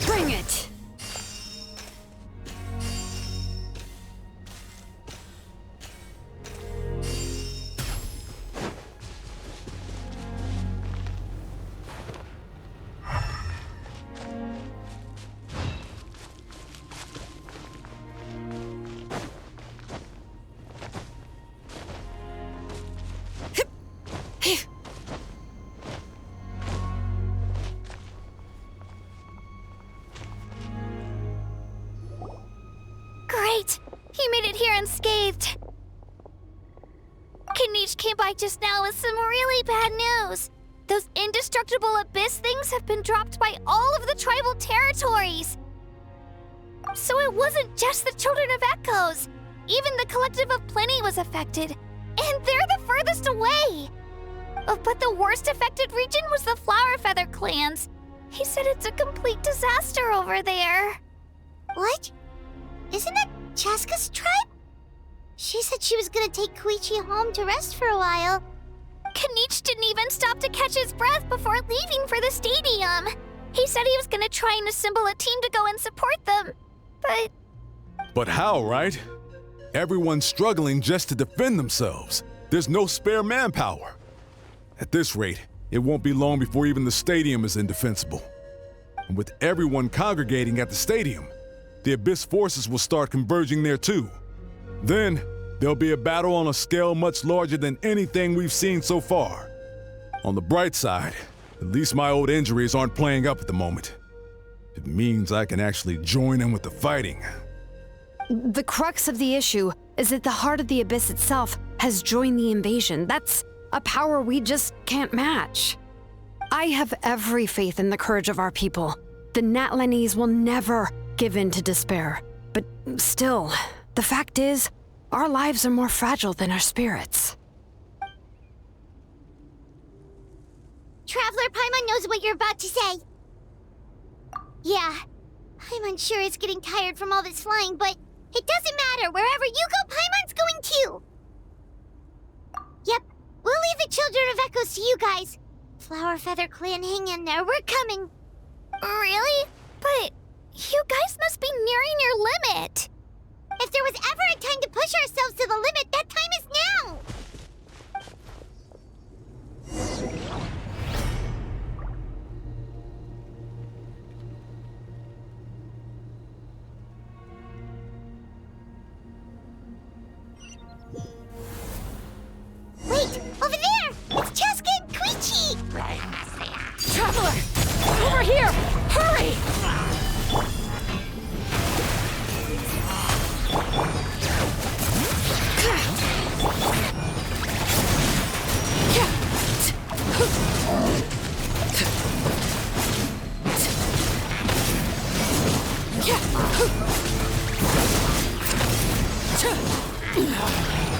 Bring it! Great! He made it here unscathed. Kanish came by just now with some really bad news. Those indestructible abyss things have been dropped by all of the tribal territories. So it wasn't just the Children of Echoes. Even the Collective of Plenty was affected. And they're the furthest away. But the worst affected region was the Flower Feather clans. He said it's a complete disaster over there. What? Isn't that Chaska's tribe? She said she was gonna take Koichi home to rest for a while. Kanich didn't even stop to catch his breath before leaving for the stadium. He said he was gonna try and assemble a team to go and support them. But how, right? Everyone's struggling just to defend themselves. There's no spare manpower. At this rate, it won't be long before even the stadium is indefensible. And with everyone congregating at the stadium, the Abyss forces will start converging there too. Then, there'll be a battle on a scale much larger than anything we've seen so far. On the bright side, at least my old injuries aren't playing up at the moment. It means I can actually join in with the fighting. The crux of the issue is that the heart of the Abyss itself has joined the invasion. That's a power we just can't match. I have every faith in the courage of our people. The Natlanese will never give in to despair. But still, the fact is, our lives are more fragile than our spirits. Traveler Paimon knows what you're about to say. Yeah, I'm unsure it's getting tired from all this flying, but it doesn't matter. Wherever you go, Paimon's going too. Yep, we'll leave the Children of Echoes to you guys. Flower Feather Clan, hang in there. We're coming. Really? But you guys must be nearing your limit. If there was ever a time to push ourselves to the limit, that time is now. Wait, over there! It's Chaska and Koichi! Traveler! Over here! Hurry!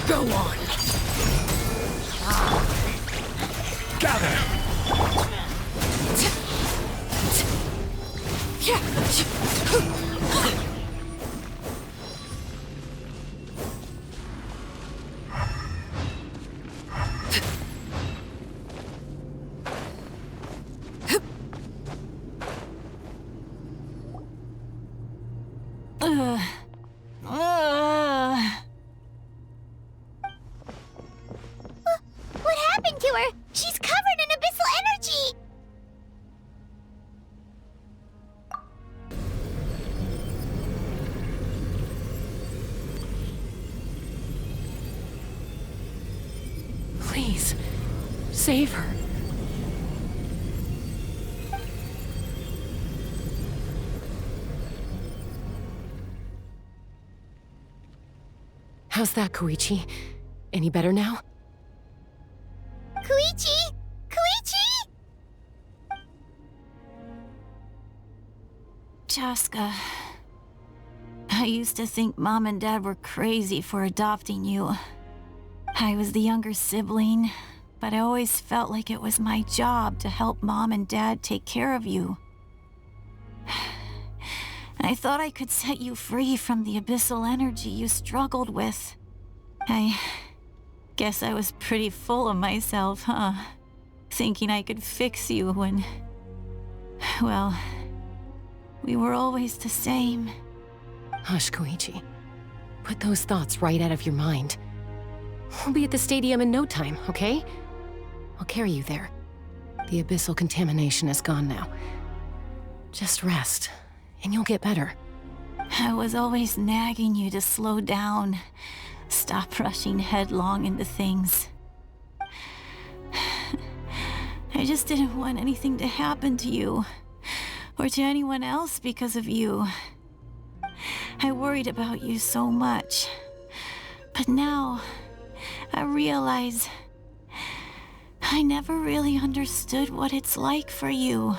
Go on. Gather! What happened to her? She's covered in abyssal energy! Please, save her. How's that, Koichi? Any better now? Koichi! Koichi! Chaska, I used to think Mom and Dad were crazy for adopting you. I was the younger sibling, but I always felt like it was my job to help Mom and Dad take care of you. I thought I could set you free from the abyssal energy you struggled with. I guess I was pretty full of myself, huh? thinking I could fix you when, well, we were always the same. Hush, Koichi. Put those thoughts right out of your mind. We'll be at the stadium in no time, okay? I'll carry you there. The abyssal contamination is gone now. Just rest, and you'll get better. I was always nagging you to slow down. Stop rushing headlong into things. I just didn't want anything to happen to you, or to anyone else because of you. I worried about you so much. But now, I realize I never really understood what it's like for you.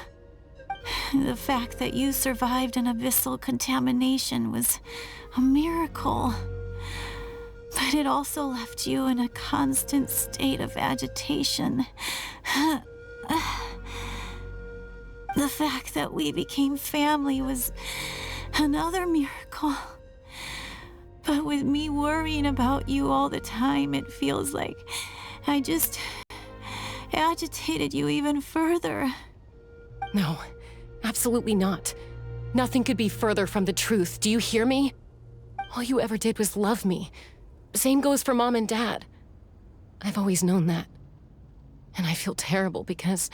The fact that you survived an abyssal contamination was a miracle. But it also left you in a constant state of agitation. The fact that we became family was another miracle. But with me worrying about you all the time, it feels like I just agitated you even further. No, absolutely not. Nothing could be further from the truth. Do you hear me? All you ever did was love me. Same goes for Mom and Dad. I've always known that. And I feel terrible because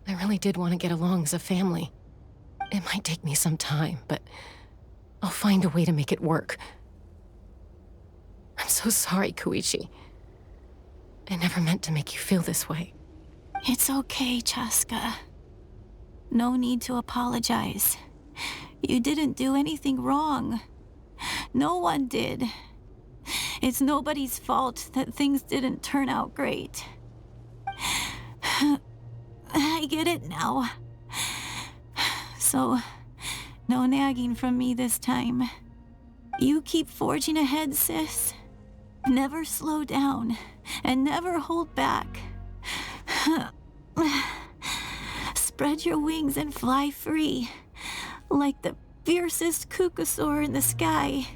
I really did want to get along as a family. It might take me some time, but I'll find a way to make it work. I'm so sorry, Koichi. I never meant to make you feel this way. It's okay, Chaska. No need to apologize. You didn't do anything wrong. No one did. It's nobody's fault that things didn't turn out great. I get it now. So, no nagging from me this time. You keep forging ahead, sis. Never slow down, and never hold back. Spread your wings and fly free, like the fiercest kukusaur in the sky.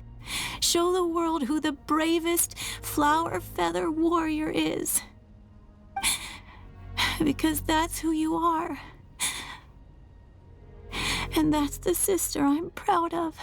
Show the world who the bravest flower feather warrior is. Because that's who you are. And that's the sister I'm proud of.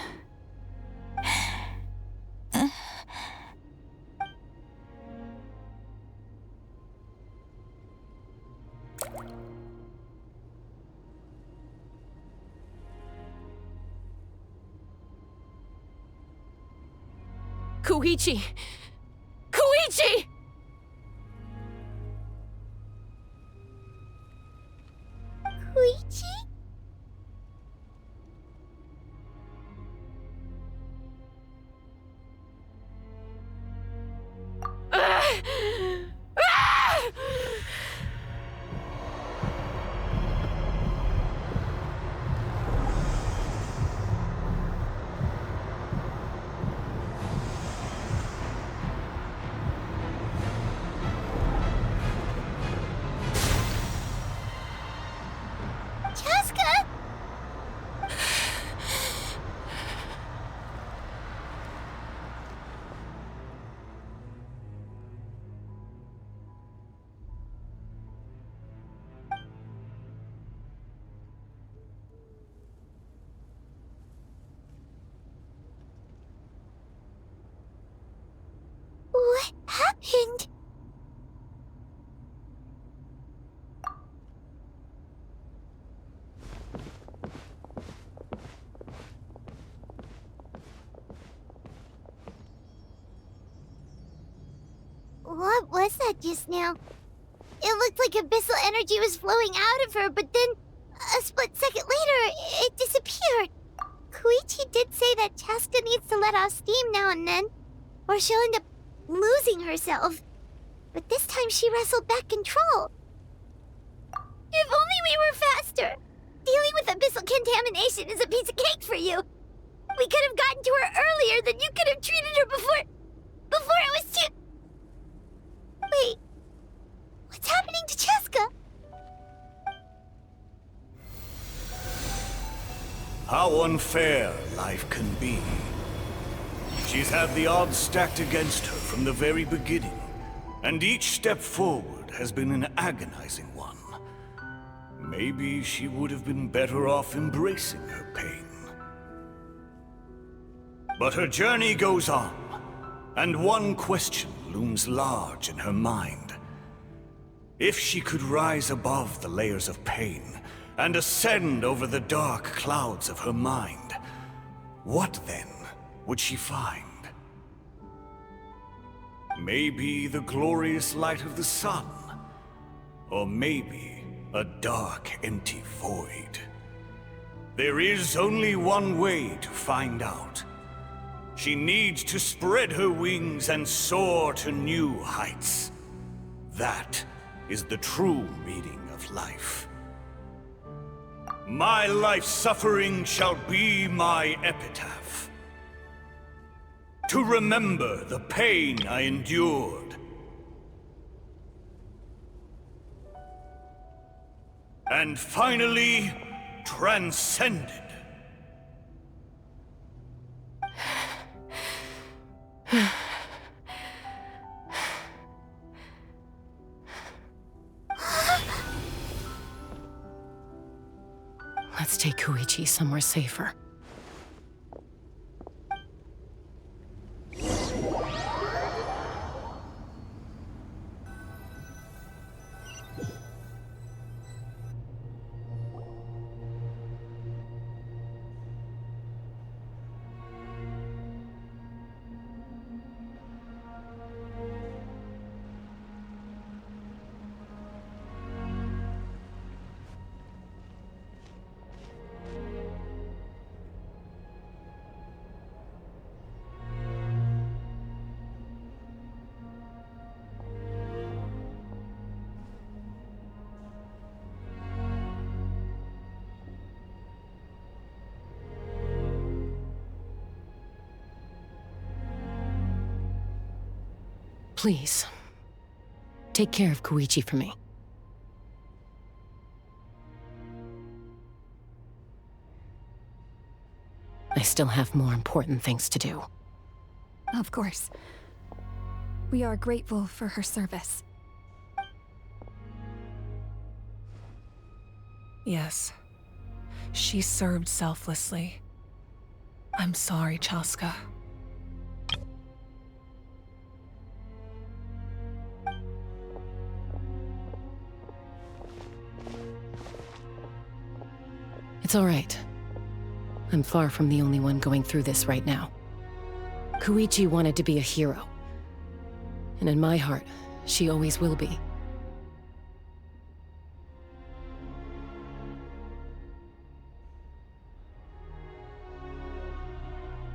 Koichi! Koichi! Koichi? Chaska? What happened? What was that just now? It looked like abyssal energy was flowing out of her, but then, a split second later, it disappeared. Koichi did say that Chaska needs to let off steam now and then, or she'll end up losing herself. But this time she wrestled back control. If only we were faster! Dealing with abyssal contamination is a piece of cake for you! We could have gotten to her earlier, then you could have treated her before it was too... Wait, what's happening to Chaska? How unfair life can be. She's had the odds stacked against her from the very beginning, and each step forward has been an agonizing one. Maybe she would have been better off embracing her pain. But her journey goes on, and one question looms large in her mind. If she could rise above the layers of pain and ascend over the dark clouds of her mind, what then would she find? Maybe the glorious light of the sun, or maybe a dark, empty void. There is only one way to find out. She needs to spread her wings and soar to new heights. That is the true meaning of life. My life's suffering shall be my epitaph. To remember the pain I endured. And finally, transcended. Let's take Koichi somewhere safer. Please, take care of Koichi for me. I still have more important things to do. Of course. We are grateful for her service. Yes. She served selflessly. I'm sorry, Chaska. It's all right. I'm far from the only one going through this right now. Koichi wanted to be a hero. And in my heart, she always will be.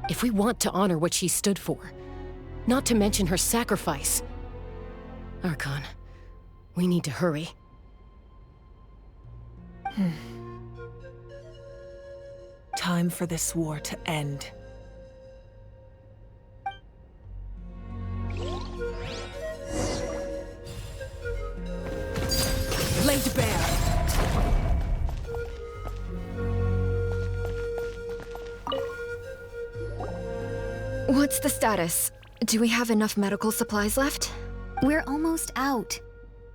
If we want to honor what she stood for, not to mention her sacrifice, Archon, we need to hurry. Time for this war to end. Laid bare. What's the status? Do we have enough medical supplies left? We're almost out.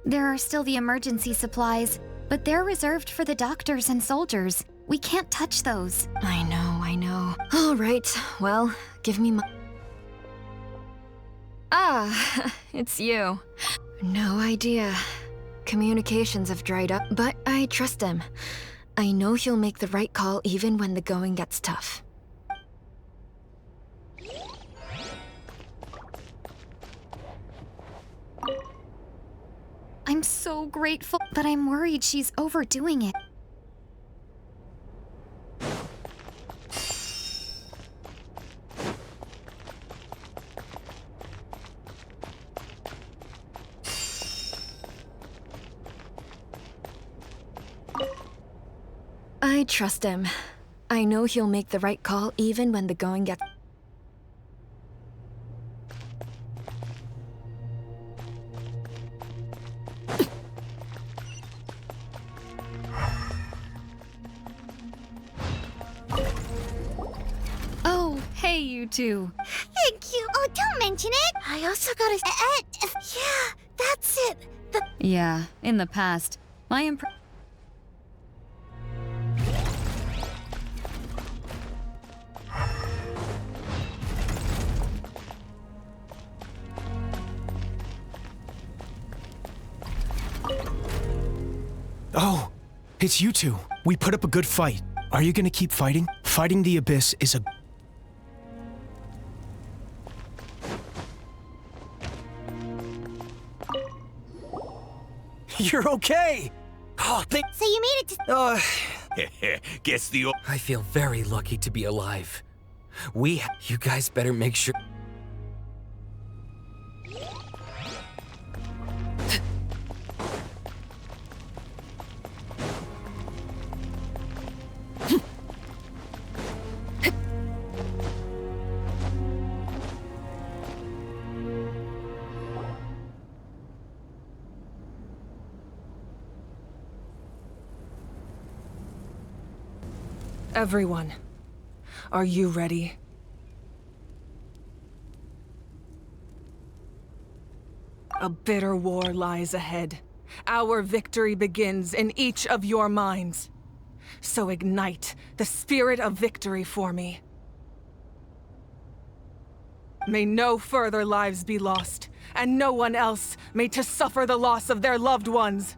There are still the emergency supplies, but they're reserved for the doctors and soldiers. We can't touch those. I know. All right, well, give me my... Ah, it's you. No idea. Communications have dried up, but I trust him. I know he'll make the right call even when the going gets tough. I'm so grateful, but I'm worried she's overdoing it. I trust him. I know he'll make the right call even when the going gets... Oh, hey you two. Thank you. Oh, don't mention it. I also got a... yeah, that's it. Yeah, in the past. My Oh, it's you two. We put up a good fight. Are you gonna keep fighting? Fighting the Abyss is a... You're okay! Oh, So you made it to... Guess the old... I feel very lucky to be alive. You guys better make sure... Everyone, are you ready? A bitter war lies ahead. Our victory begins in each of your minds. So ignite the spirit of victory for me. May no further lives be lost, and no one else made to suffer the loss of their loved ones.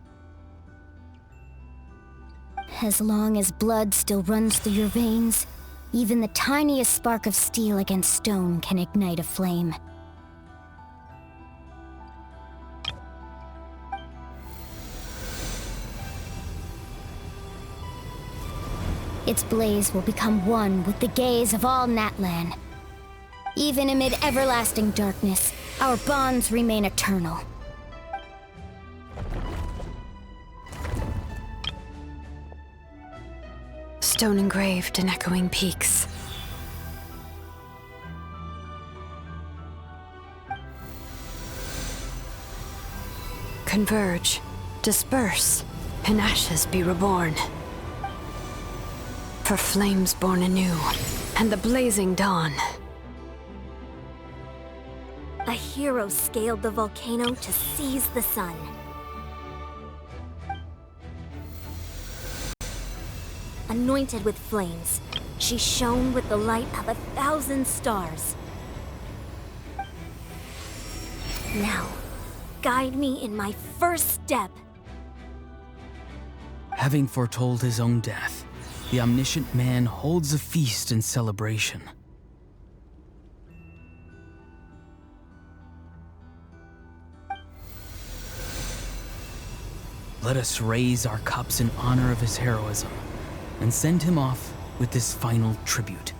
As long as blood still runs through your veins, even the tiniest spark of steel against stone can ignite a flame. Its blaze will become one with the gaze of all Natlan. Even amid everlasting darkness, our bonds remain eternal. Stone engraved in echoing peaks. Converge, disperse, in ashes be reborn. For flames born anew, and the blazing dawn. A hero scaled the volcano to seize the sun. Anointed with flames, she shone with the light of 1,000 stars. Now, guide me in my first step. Having foretold his own death, the omniscient man holds a feast in celebration. Let us raise our cups in honor of his heroism, and send him off with this final tribute.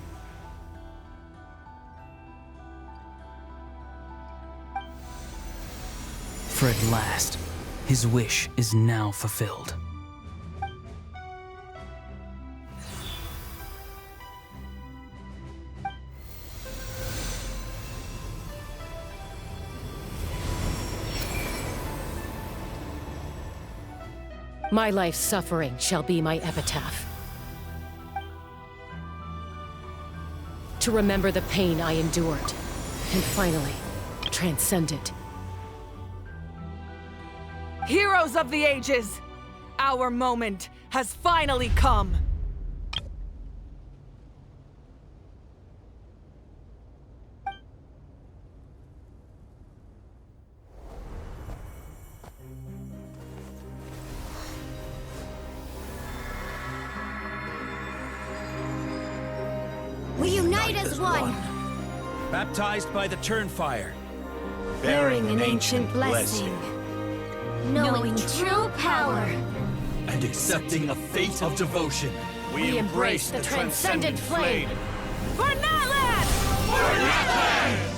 For at last, his wish is now fulfilled. My life's suffering shall be my epitaph. To remember the pain I endured, and finally, transcend it. Heroes of the ages! Our moment has finally come! We unite as one! Baptized by the Turnfire. Bearing an ancient blessing. Knowing true power. And accepting a fate of devotion. We embrace the transcendent flame. For Natlan! For Natlan!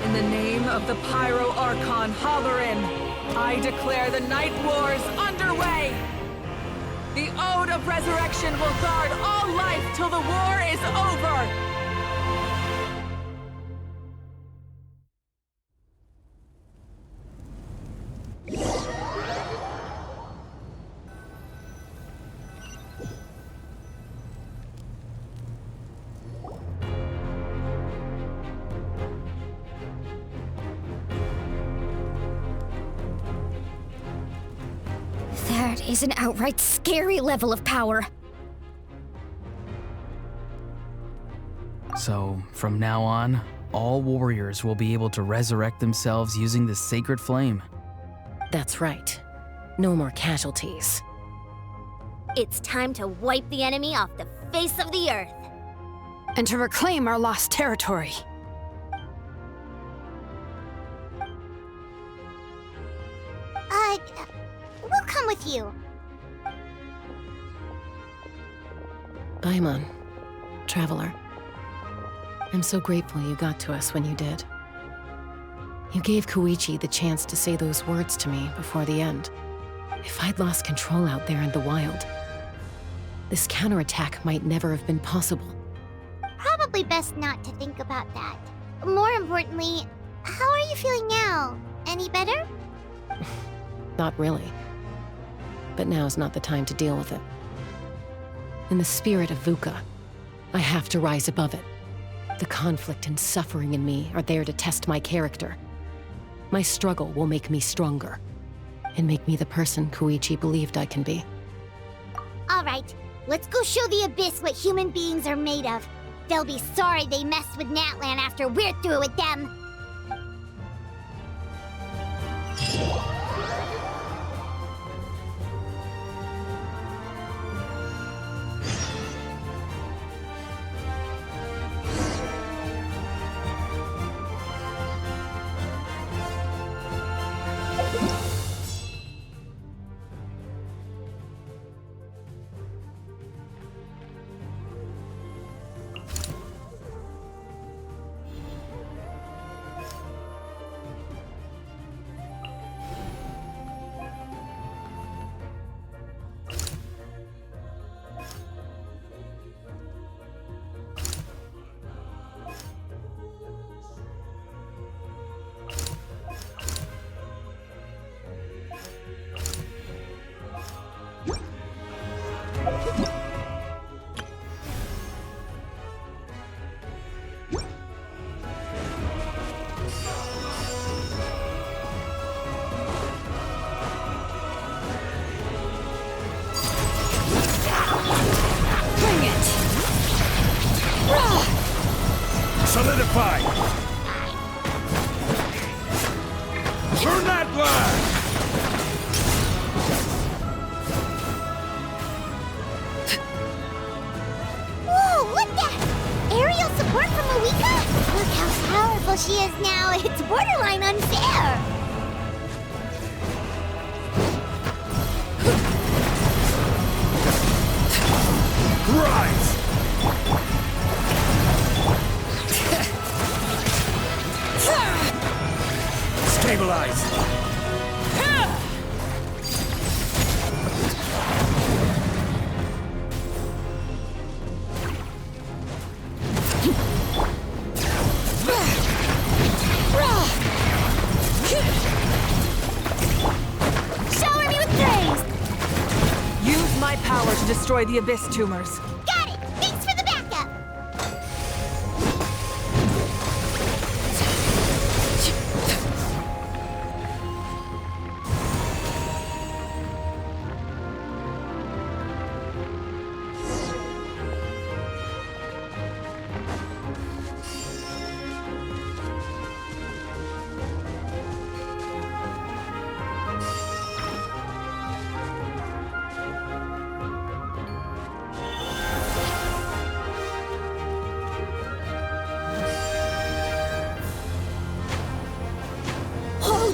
In the name of the Pyro Archon Halloran, I declare the Night Wars underway! The Ode of Resurrection will guard all life till the war is over! That is an outright scary level of power. So, from now on, all warriors will be able to resurrect themselves using the sacred flame. That's right. No more casualties. It's time to wipe the enemy off the face of the earth. And to reclaim our lost territory. We'll come with you. Paimon, Traveler. I'm so grateful you got to us when you did. You gave Koichi the chance to say those words to me before the end. If I'd lost control out there in the wild, this counterattack might never have been possible. Probably best not to think about that. More importantly, how are you feeling now? Any better? Not really. But now's not the time to deal with it. In the spirit of VUCA, I have to rise above it. The conflict and suffering in me are there to test my character. My struggle will make me stronger, and make me the person Koichi believed I can be. All right, let's go show the Abyss what human beings are made of. They'll be sorry they messed with Natlan after we're through with them. Solidify! Turn that blast! Whoa, what the? Aerial support from Awika? Look how powerful she is now. It's borderline unfair. Rise! Stabilize! Shower me with praise! Use my power to destroy the Abyss tumors. Got it! Thanks for the backup!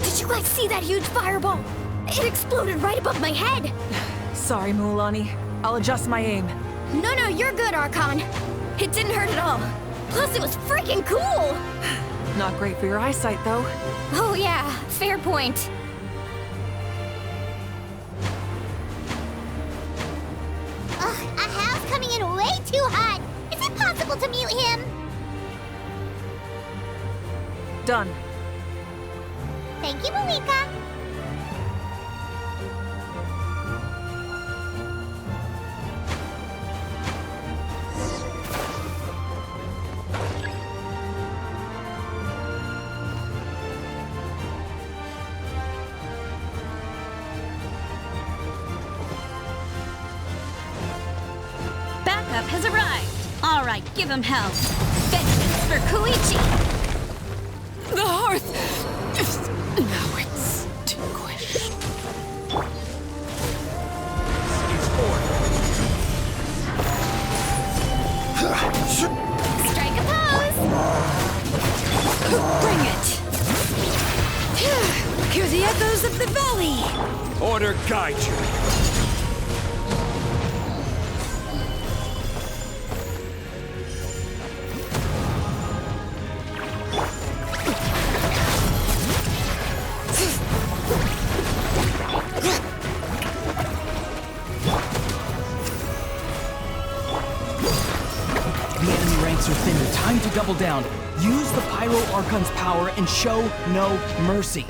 Did you guys see that huge fireball? It exploded right above my head! Sorry, Mualani. I'll adjust my aim. No, you're good, Archon. It didn't hurt at all. Plus, it was freaking cool! Not great for your eyesight, though. Oh yeah, fair point. execute him! Done. Thank you, Malika. Backup has arrived. All right, give him hell. Vengeance for Koichi. The hearth! Now extinguished. Strike a pose! Bring it! Hear the echoes of the valley! Order guide you. The enemy ranks are thinner. Time to double down. Use the Pyro Archon's power and show no mercy.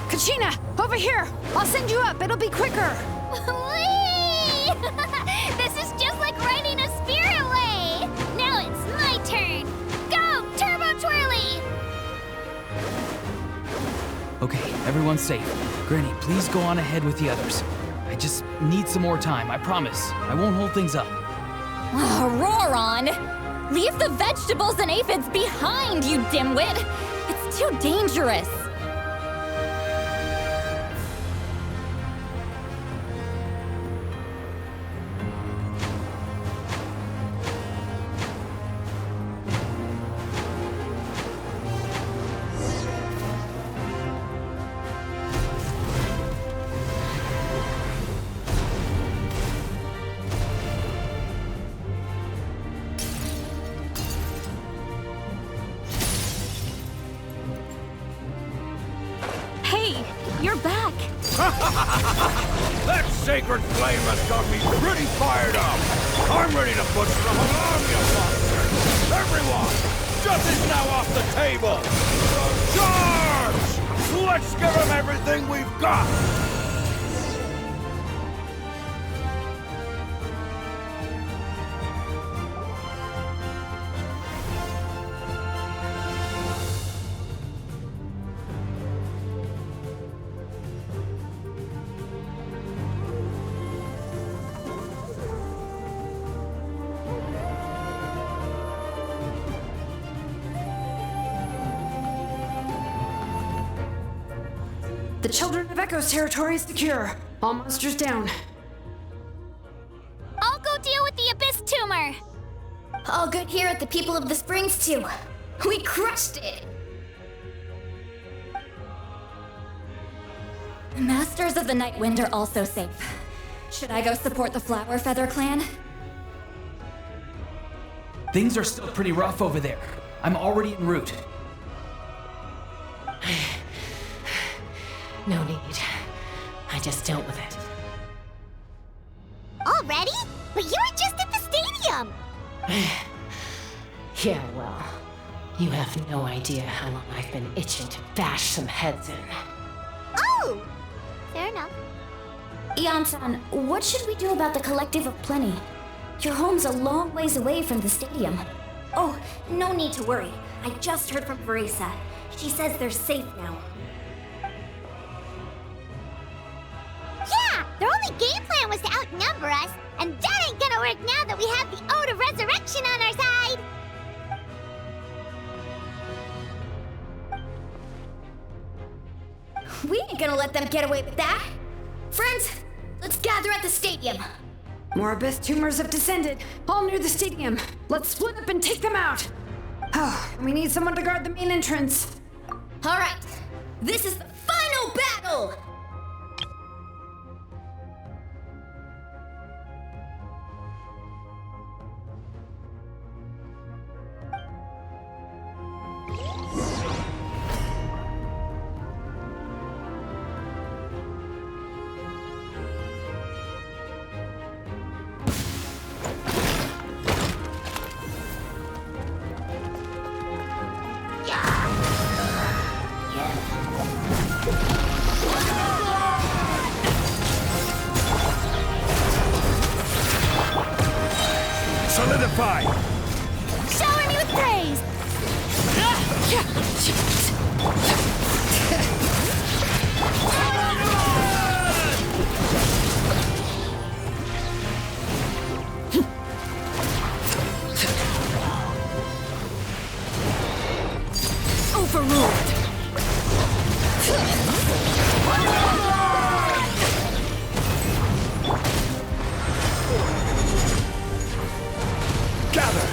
Kachina, over here! I'll send you up, it'll be quicker! Whee! This is just like riding a spirit way! Now it's my turn! Go, Turbo Twirly! Okay, everyone's safe. Granny, please go on ahead with the others. I just need some more time, I promise. I won't hold things up. Oh, Roron! Leave the vegetables and aphids behind, you dimwit! It's too dangerous! You're back! That sacred flame has got me pretty fired up! I'm ready to butcher the whole army of monsters! Everyone! Justice now off the table! Charge! Let's give them everything we've got! The Children of Echo's territory is secure. All monsters down. I'll go deal with the Abyss Tumor! All good here at the People of the Springs, too. We crushed it! The Masters of the Night Wind are also safe. Should I go support the Flower Feather clan? Things are still pretty rough over there. I'm already en route. No need. I just dealt with it. Already? But you were just at the stadium! Yeah, well, you have no idea how long I've been itching to bash some heads in. Oh! Fair enough. Ian-san, what should we do about the Collective of Plenty? Your home's a long ways away from the stadium. Oh, no need to worry. I just heard from Veresa. She says they're safe now. Yeah! Their only game plan was to outnumber us, and that ain't gonna work now that we have the Ode of Resurrection on our side! We ain't gonna let them get away with that! Friends, let's gather at the stadium! More abyss tumors have descended, all near the stadium. Let's split up and take them out! Oh, we need someone to guard the main entrance. Alright, this is the final battle! Solidify! Shower me with praise! Overruled! Gather!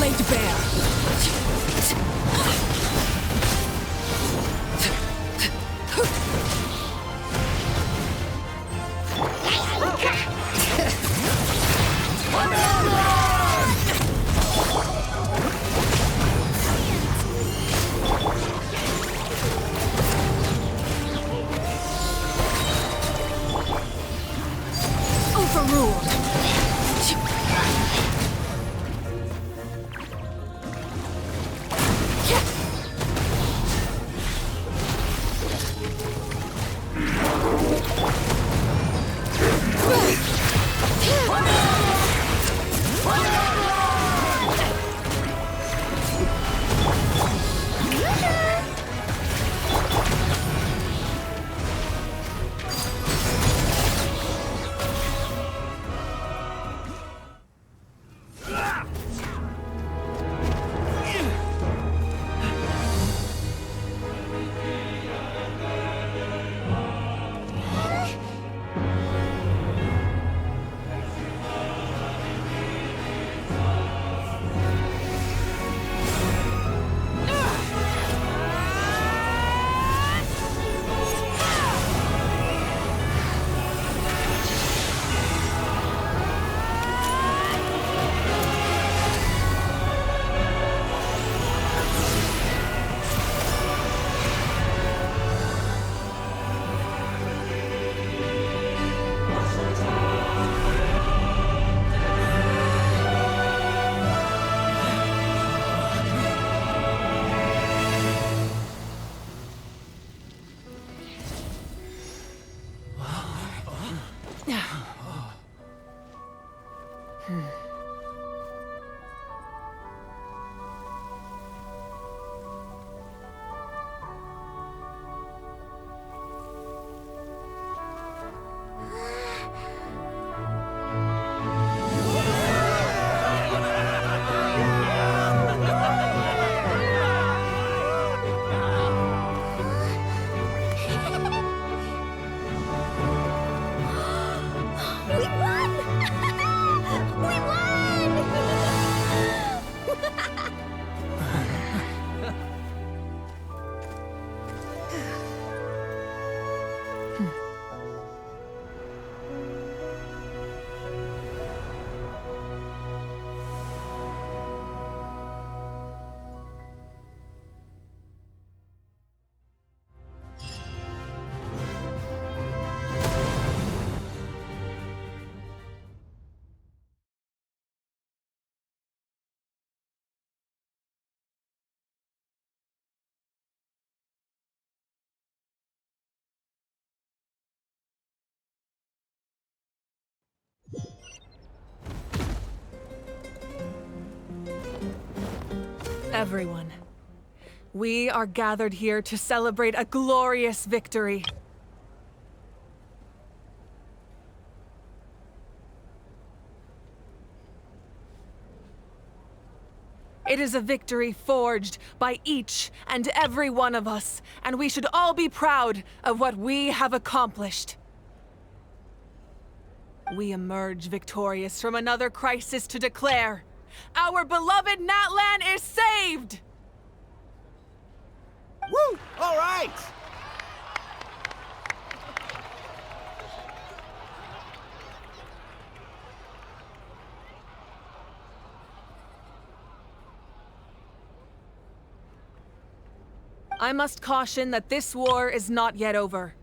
Laid bare! Everyone, we are gathered here to celebrate a glorious victory. It is a victory forged by each and every one of us, and we should all be proud of what we have accomplished. We emerge victorious from another crisis to declare, our beloved Natlan is saved! Woo! All right! I must caution that this war is not yet over.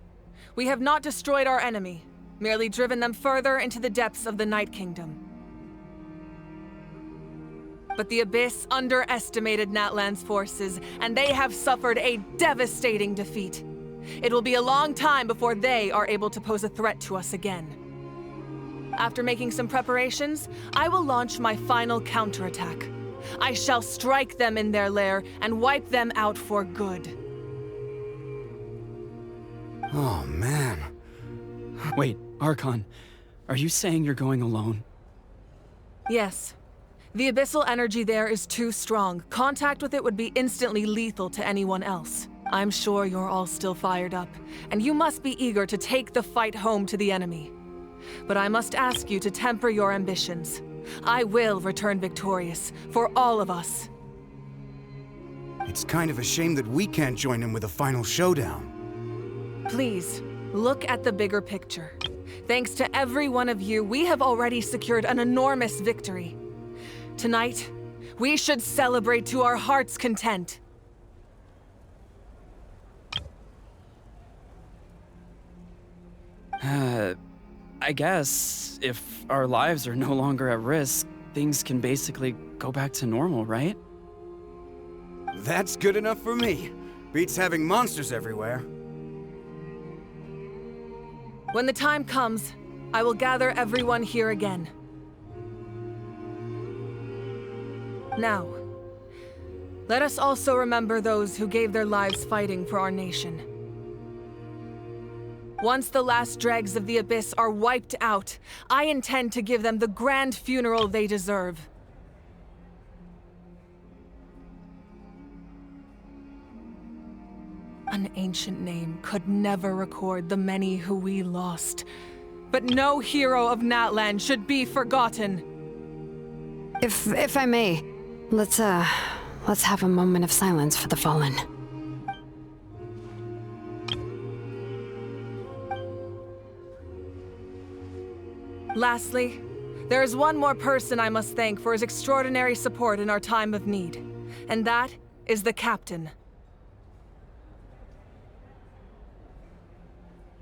We have not destroyed our enemy, merely driven them further into the depths of the Night Kingdom. But the Abyss underestimated Natlan's forces, and they have suffered a devastating defeat. It will be a long time before they are able to pose a threat to us again. After making some preparations, I will launch my final counterattack. I shall strike them in their lair and wipe them out for good. Oh, man. Wait, Archon, are you saying you're going alone? Yes. The abyssal energy there is too strong. Contact with it would be instantly lethal to anyone else. I'm sure you're all still fired up, and you must be eager to take the fight home to the enemy. But I must ask you to temper your ambitions. I will return victorious, for all of us. It's kind of a shame that we can't join in with a final showdown. Please, look at the bigger picture. Thanks to every one of you, we have already secured an enormous victory. Tonight, we should celebrate to our heart's content. I guess if our lives are no longer at risk, things can basically go back to normal, right? That's good enough for me. Beats having monsters everywhere. When the time comes, I will gather everyone here again. Now, let us also remember those who gave their lives fighting for our nation. Once the last dregs of the Abyss are wiped out, I intend to give them the grand funeral they deserve. An ancient name could never record the many who we lost. But no hero of Natlan should be forgotten. If I may, let's have a moment of silence for the fallen. Lastly, there is one more person I must thank for his extraordinary support in our time of need, and that is the Captain.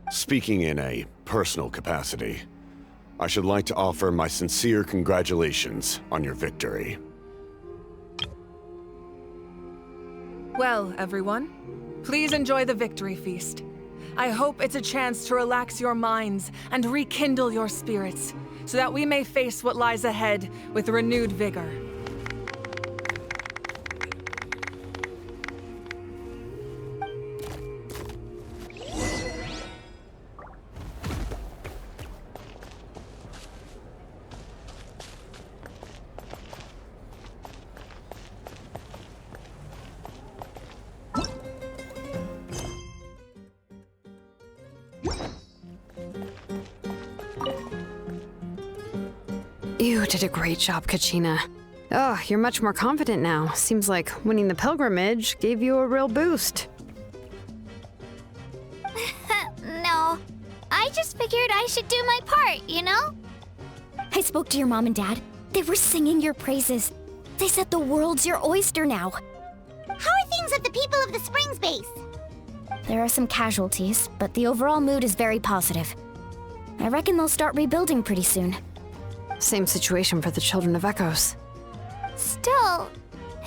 Speaking in a personal capacity, I should like to offer my sincere congratulations on your victory. Well, everyone, please enjoy the victory feast. I hope it's a chance to relax your minds and rekindle your spirits, so that we may face what lies ahead with renewed vigor. You did a great job, Kachina. Oh, you're much more confident now. Seems like winning the pilgrimage gave you a real boost. No, I just figured I should do my part, you know? I spoke to your mom and dad. They were singing your praises. They said the world's your oyster now. How are things at the People of the Springs base? There are some casualties, but the overall mood is very positive. I reckon they'll start rebuilding pretty soon. Same situation for the Children of Echoes. Still,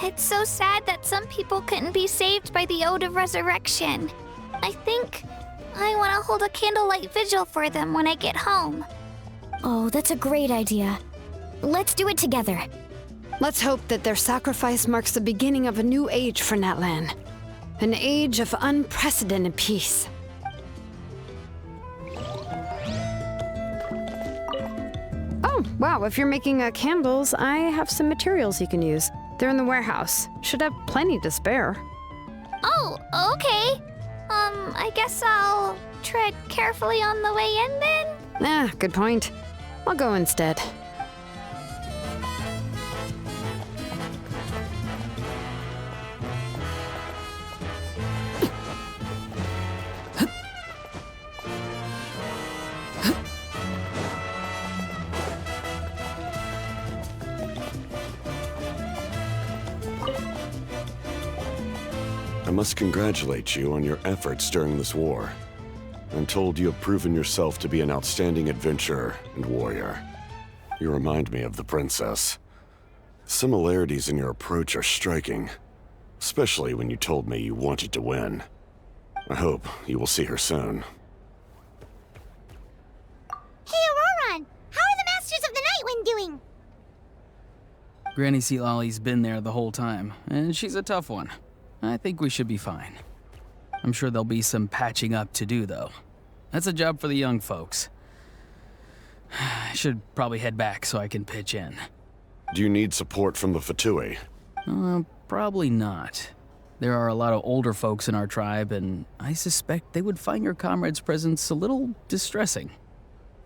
it's so sad that some people couldn't be saved by the Ode of Resurrection. I think I want to hold a candlelight vigil for them when I get home. Oh, that's a great idea. Let's do it together. Let's hope that their sacrifice marks the beginning of a new age for Natlan. An age of unprecedented peace. Oh, wow, if you're making candles, I have some materials you can use. They're in the warehouse. Should have plenty to spare. Oh, okay. I guess I'll tread carefully on the way in then? Good point. I'll go instead. I must congratulate you on your efforts during this war. I'm told you have proven yourself to be an outstanding adventurer and warrior. You remind me of the princess. Similarities in your approach are striking, especially when you told me you wanted to win. I hope you will see her soon. Hey, Auroron! How are the Masters of the Nightwind doing? Granny Sealolly's been there the whole time, and she's a tough one. I think we should be fine. I'm sure there'll be some patching up to do, though. That's a job for the young folks. I should probably head back so I can pitch in. Do you need support from the Fatui? Probably not. There are a lot of older folks in our tribe, and I suspect they would find your comrade's presence a little distressing.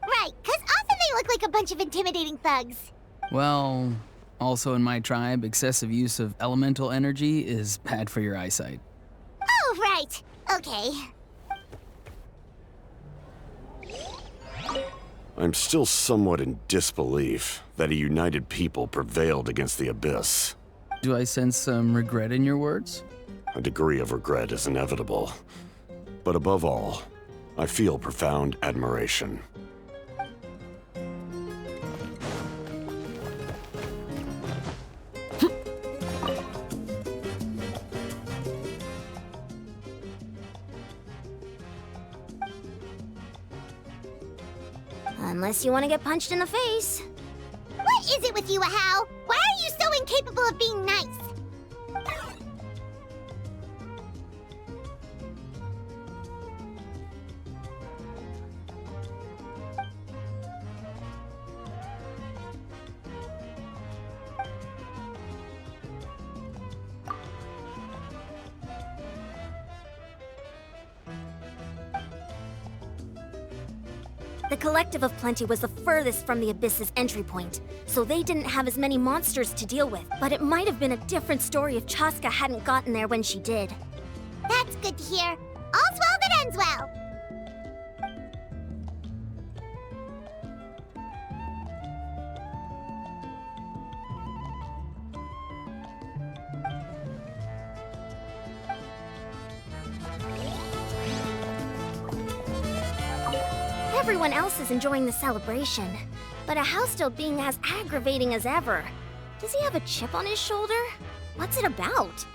Right, 'cause often they look like a bunch of intimidating thugs. Well, also in my tribe, excessive use of elemental energy is bad for your eyesight. Oh, right. Okay. I'm still somewhat in disbelief that a united people prevailed against the Abyss. Do I sense some regret in your words? A degree of regret is inevitable. But above all, I feel profound admiration. Unless you want to get punched in the face. What is it with you, Ahau? Why are you so incapable of being nice? The Collective of Plenty was the furthest from the Abyss's entry point, so they didn't have as many monsters to deal with. But it might have been a different story if Chaska hadn't gotten there when she did. That's good to hear. All's well that ends well. Everyone else is enjoying the celebration, but Ahau's still being as aggravating as ever. Does he have a chip on his shoulder? What's it about?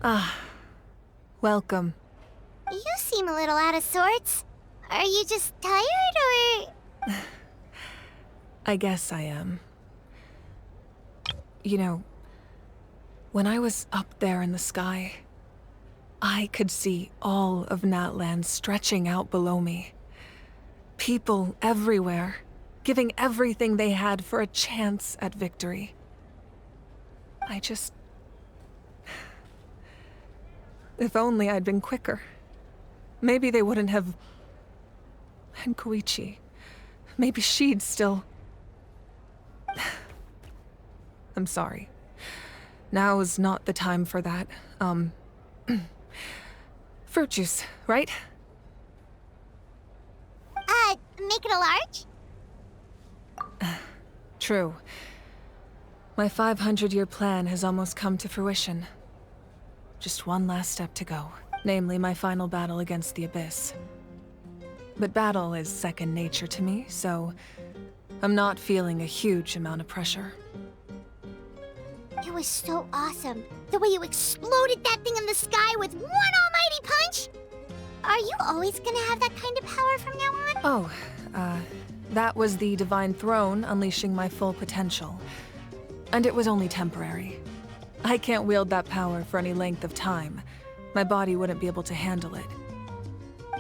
Ah, welcome. You seem a little out of sorts. Are you just tired, or...? I guess I am. You know, when I was up there in the sky, I could see all of Natlan stretching out below me. People everywhere, giving everything they had for a chance at victory. If only I'd been quicker. Maybe they wouldn't have... And Koichi. Maybe she'd still... I'm sorry. Now is not the time for that. Fruit juice, right? Make it a large? True. My 500-year plan has almost come to fruition. Just one last step to go, namely my final battle against the Abyss. But battle is second nature to me, so I'm not feeling a huge amount of pressure. It was so awesome. The way you exploded that thing in the sky with one almighty punch! Are you always gonna have that kind of power from now on? Oh, that was the Divine Throne unleashing my full potential. And it was only temporary. I can't wield that power for any length of time. My body wouldn't be able to handle it.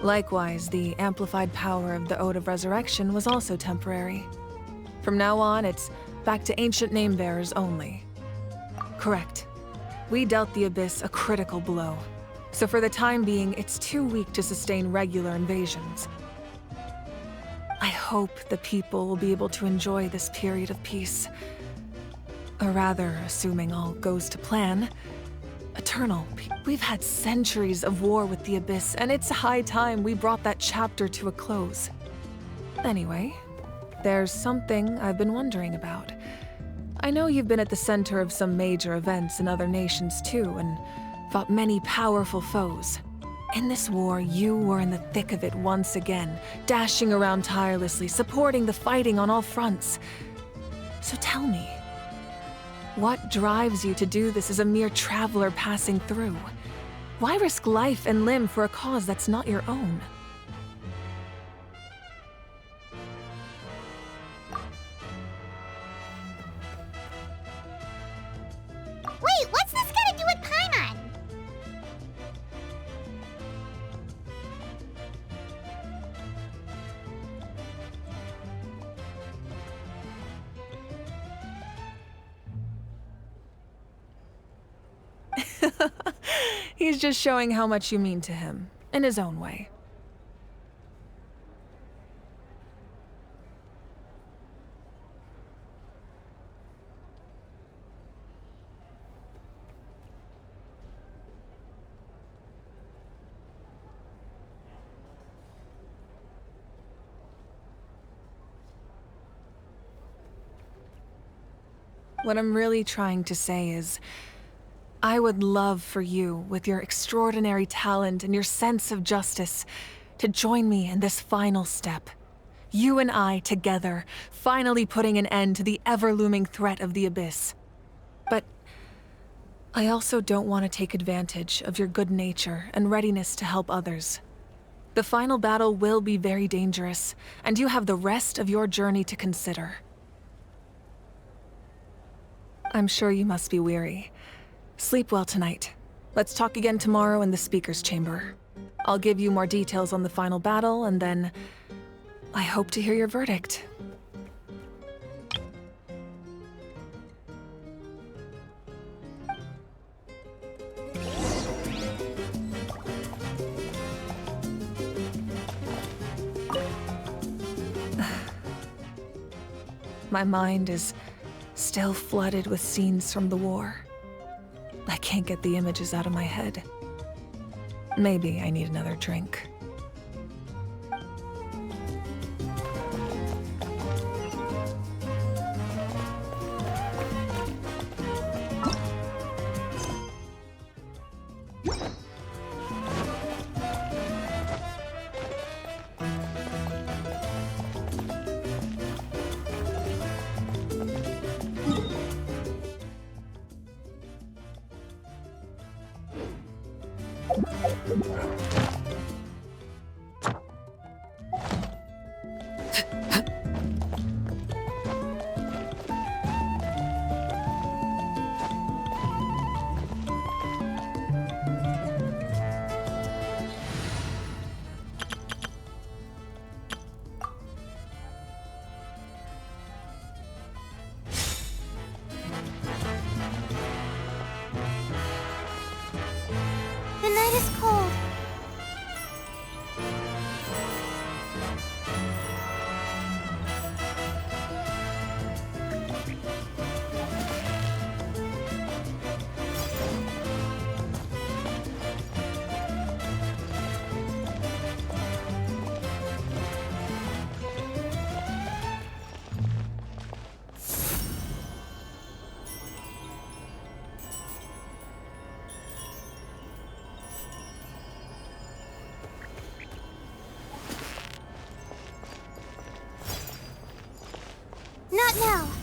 Likewise, the amplified power of the Ode of Resurrection was also temporary. From now on, it's back to ancient name-bearers only. Correct. We dealt the Abyss a critical blow. So for the time being, it's too weak to sustain regular invasions. I hope the people will be able to enjoy this period of peace. Or rather, assuming all goes to plan, eternal. We've had centuries of war with the Abyss, and it's high time we brought that chapter to a close. Anyway, there's something I've been wondering about. I know you've been at the center of some major events in other nations too, and fought many powerful foes. In this war, you were in the thick of it once again, dashing around tirelessly, supporting the fighting on all fronts. So tell me, what drives you to do this as a mere traveler passing through? Why risk life and limb for a cause that's not your own? Wait, what's this got to do with Paimon? He's just showing how much you mean to him, in his own way. What I'm really trying to say is, I would love for you, with your extraordinary talent and your sense of justice, to join me in this final step. You and I together, finally putting an end to the ever-looming threat of the Abyss. But I also don't want to take advantage of your good nature and readiness to help others. The final battle will be very dangerous, and you have the rest of your journey to consider. I'm sure you must be weary. Sleep well tonight. Let's talk again tomorrow in the speaker's chamber. I'll give you more details on the final battle, and then I hope to hear your verdict. My mind is still flooded with scenes from the war. I can't get the images out of my head. Maybe I need another drink. The night is cold. Not now.